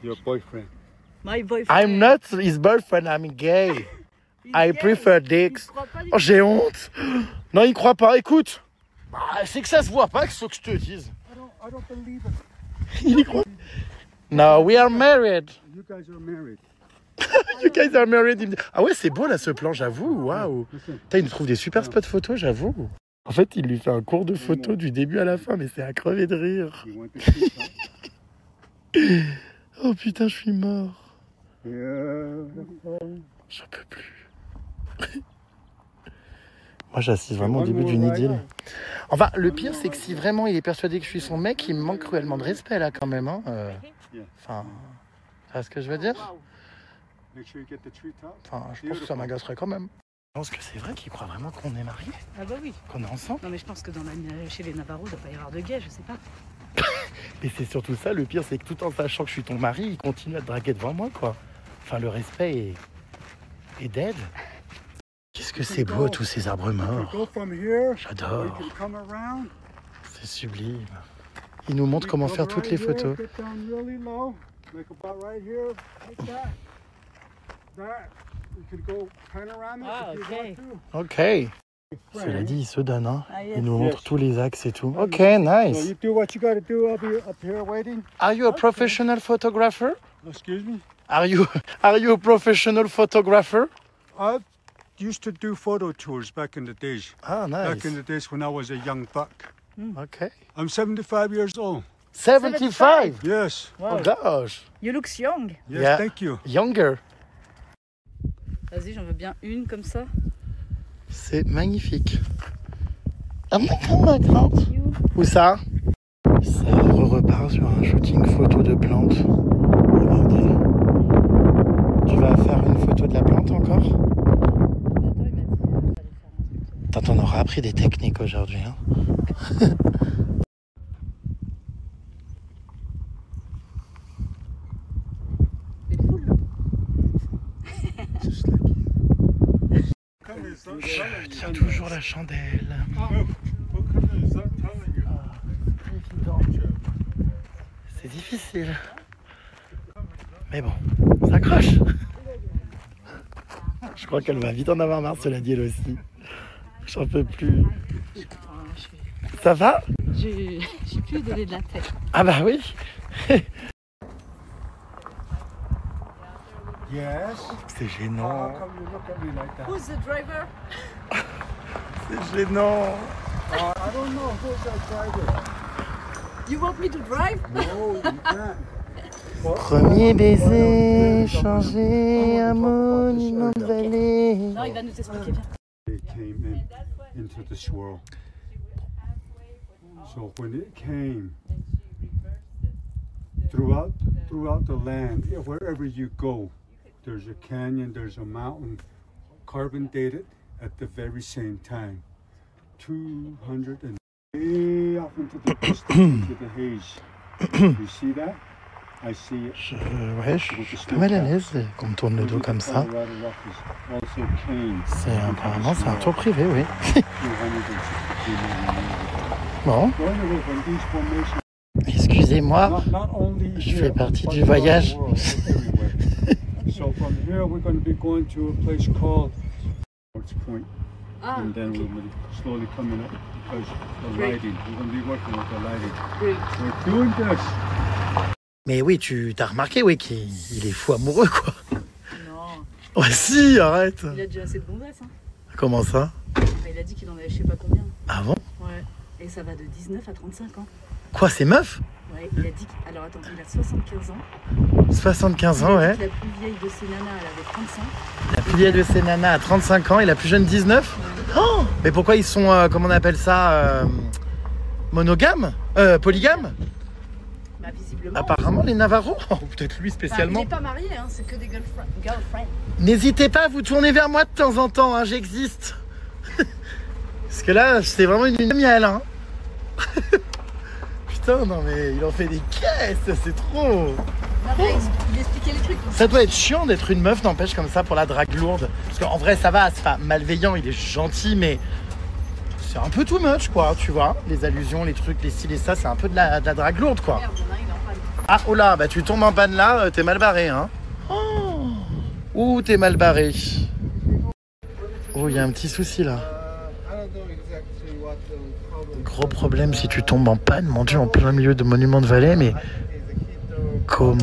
Your boyfriend. My boyfriend. I'm not his boyfriend, I'm gay. I prefer dicks. Oh, j'ai honte. Non, il croit pas. Écoute, bah, c'est que ça se voit pas, que ce que je te dise. I don't believe it. Il y croit. No, we are married. You guys are married. You guys are married. Il me dit, ah ouais, c'est beau là ce plan, j'avoue. Waouh. Putain, il nous trouve des super spots photos, j'avoue. En fait, il lui fait un cours de photo du début à la fin, mais c'est à crever de rire. You want the truth, huh? Oh putain, je suis mort. Yeah. J'en peux plus. Moi, j'assiste vraiment au début d'une idylle. Enfin, le pire, c'est que si vraiment il est persuadé que je suis son mec, il me manque cruellement de respect là quand même. Hein. Enfin, tu vois ce que je veux dire? Make sure you get the tree top. Enfin, je pense que ça m'agacerait quand même. Je pense que c'est vrai qu'il croit vraiment qu'on est mariés, Ah bah oui. qu'on est ensemble. Non mais je pense que chez les Navarros, il doit pas y avoir de gays, je sais pas. Et c'est surtout ça, le pire, c'est que tout en sachant que je suis ton mari, il continue à te draguer devant moi, quoi. Enfin, le respect est dead. Qu'est-ce que c'est beau, tous ces arbres morts. Go from here. J'adore. You can come around. C'est sublime. Il nous montre comment faire toutes les photos. Get down really low. Like about right here. Like that. That. You can go panoramic Ah, if you okay. want to. Ok. Cela dit, il se donne, hein. Ah, yes. Il nous montre tous les axes et tout. Ok, So nice. you do what you got to do. I'll be up here waiting. Are you a professional photographer? Excuse me. Are you a professional photographer? I used to do photo tours back in the days. Ah, Back in nice. the days when I was a young buck. Ok. I'm 75 years old. 75? Yes. Oh gosh. You look young. Yes, Yeah. thank you. Younger. Vas-y, j'en veux bien une comme ça. C'est magnifique. Ah, ma plante. Où ça? Ça repart sur un shooting photo de plante. Regardez. Tu vas faire une photo de la plante encore? Attends, il m'a dit fallait faire un truc. Attends, on aura appris des techniques aujourd'hui. Hein. Il est full, là. Just like you. Je tiens toujours la chandelle. C'est difficile. Mais bon, on s'accroche. Je crois qu'elle va vite en avoir marre, cela dit elle aussi. J'en peux plus. Ça va? J'ai plus donné de la tête. Ah bah oui. Yes. C'est gênant. How come you look at me like that? Who's the driver? C'est gênant. I don't know. Who's that driver? You want me to drive? No, you can't. Premier baiser, changer un monument de vallée. Non, il va nous expliquer bien. It came into the swirl. So when it came throughout the land, wherever you go, there's a canyon, there's a mountain, carbon dated at the very same time. 200 and way off into the distance, into the haze. You see that? I see it. Ouais, je suis pas mal à l'aise qu'on me tourne le dos comme ça. Colorado Rockies also came. Apparemment, c'est un tour privé, oui. 262 millimeters. Bon, So anyway, when these formations excusez-moi, not only je here, fais partie but du around voyage. the world, everywhere. So from here we're going to be going to a place called North Point, Ah, and then we'll be slowly coming up because the Great. lighting. We're going to be working with the lighting. great. We're doing this. Mais oui, tu t'as remarqué, oui, qu'il est fou amoureux, quoi. Non, Ouais, si, arrête. il a déjà assez de gonzesses. Hein. Comment ça? Il a dit qu'il en avait je sais pas combien. Ah bon? Ouais. Et ça va de 19 à 35 ans. Quoi, c'est meuf? Ouais, il a dit alors attends, il a 75 ans. 75 ans, Il a ouais. dit que la plus vieille de ses nanas, elle avait 35. La plus vieille de ses nanas a 35 ans et la plus jeune 19. Oh, mais pourquoi ils sont, comment on appelle ça, monogames? Polygames? Bah visiblement. Apparemment, les Navarros. Oh, peut-être lui Enfin, spécialement. il est pas marié, hein, c'est que des girlfriends. N'hésitez pas à vous tourner vers moi de temps en temps, hein, j'existe. Parce que là, c'est vraiment une lune de miel, hein. Putain, non mais il en fait des caisses, c'est trop. Non, mais il expliquait les trucs. Ça doit être chiant d'être une meuf, n'empêche, comme ça, pour la drague lourde. Parce qu'en vrai, ça va, c'est pas malveillant, il est gentil, mais c'est un peu too much, quoi, tu vois. Les allusions, les trucs, les styles et ça, c'est un peu de la drague lourde, quoi. Merde, il y en a un, il est en panne. Ah, oula, bah tu tombes en panne là, t'es mal barré, hein. Oh, ouh, t'es mal barré. Oh, il y a un petit souci là. Gros problème si tu tombes en panne, mon Dieu, en plein milieu de Monument de Vallée, mais comment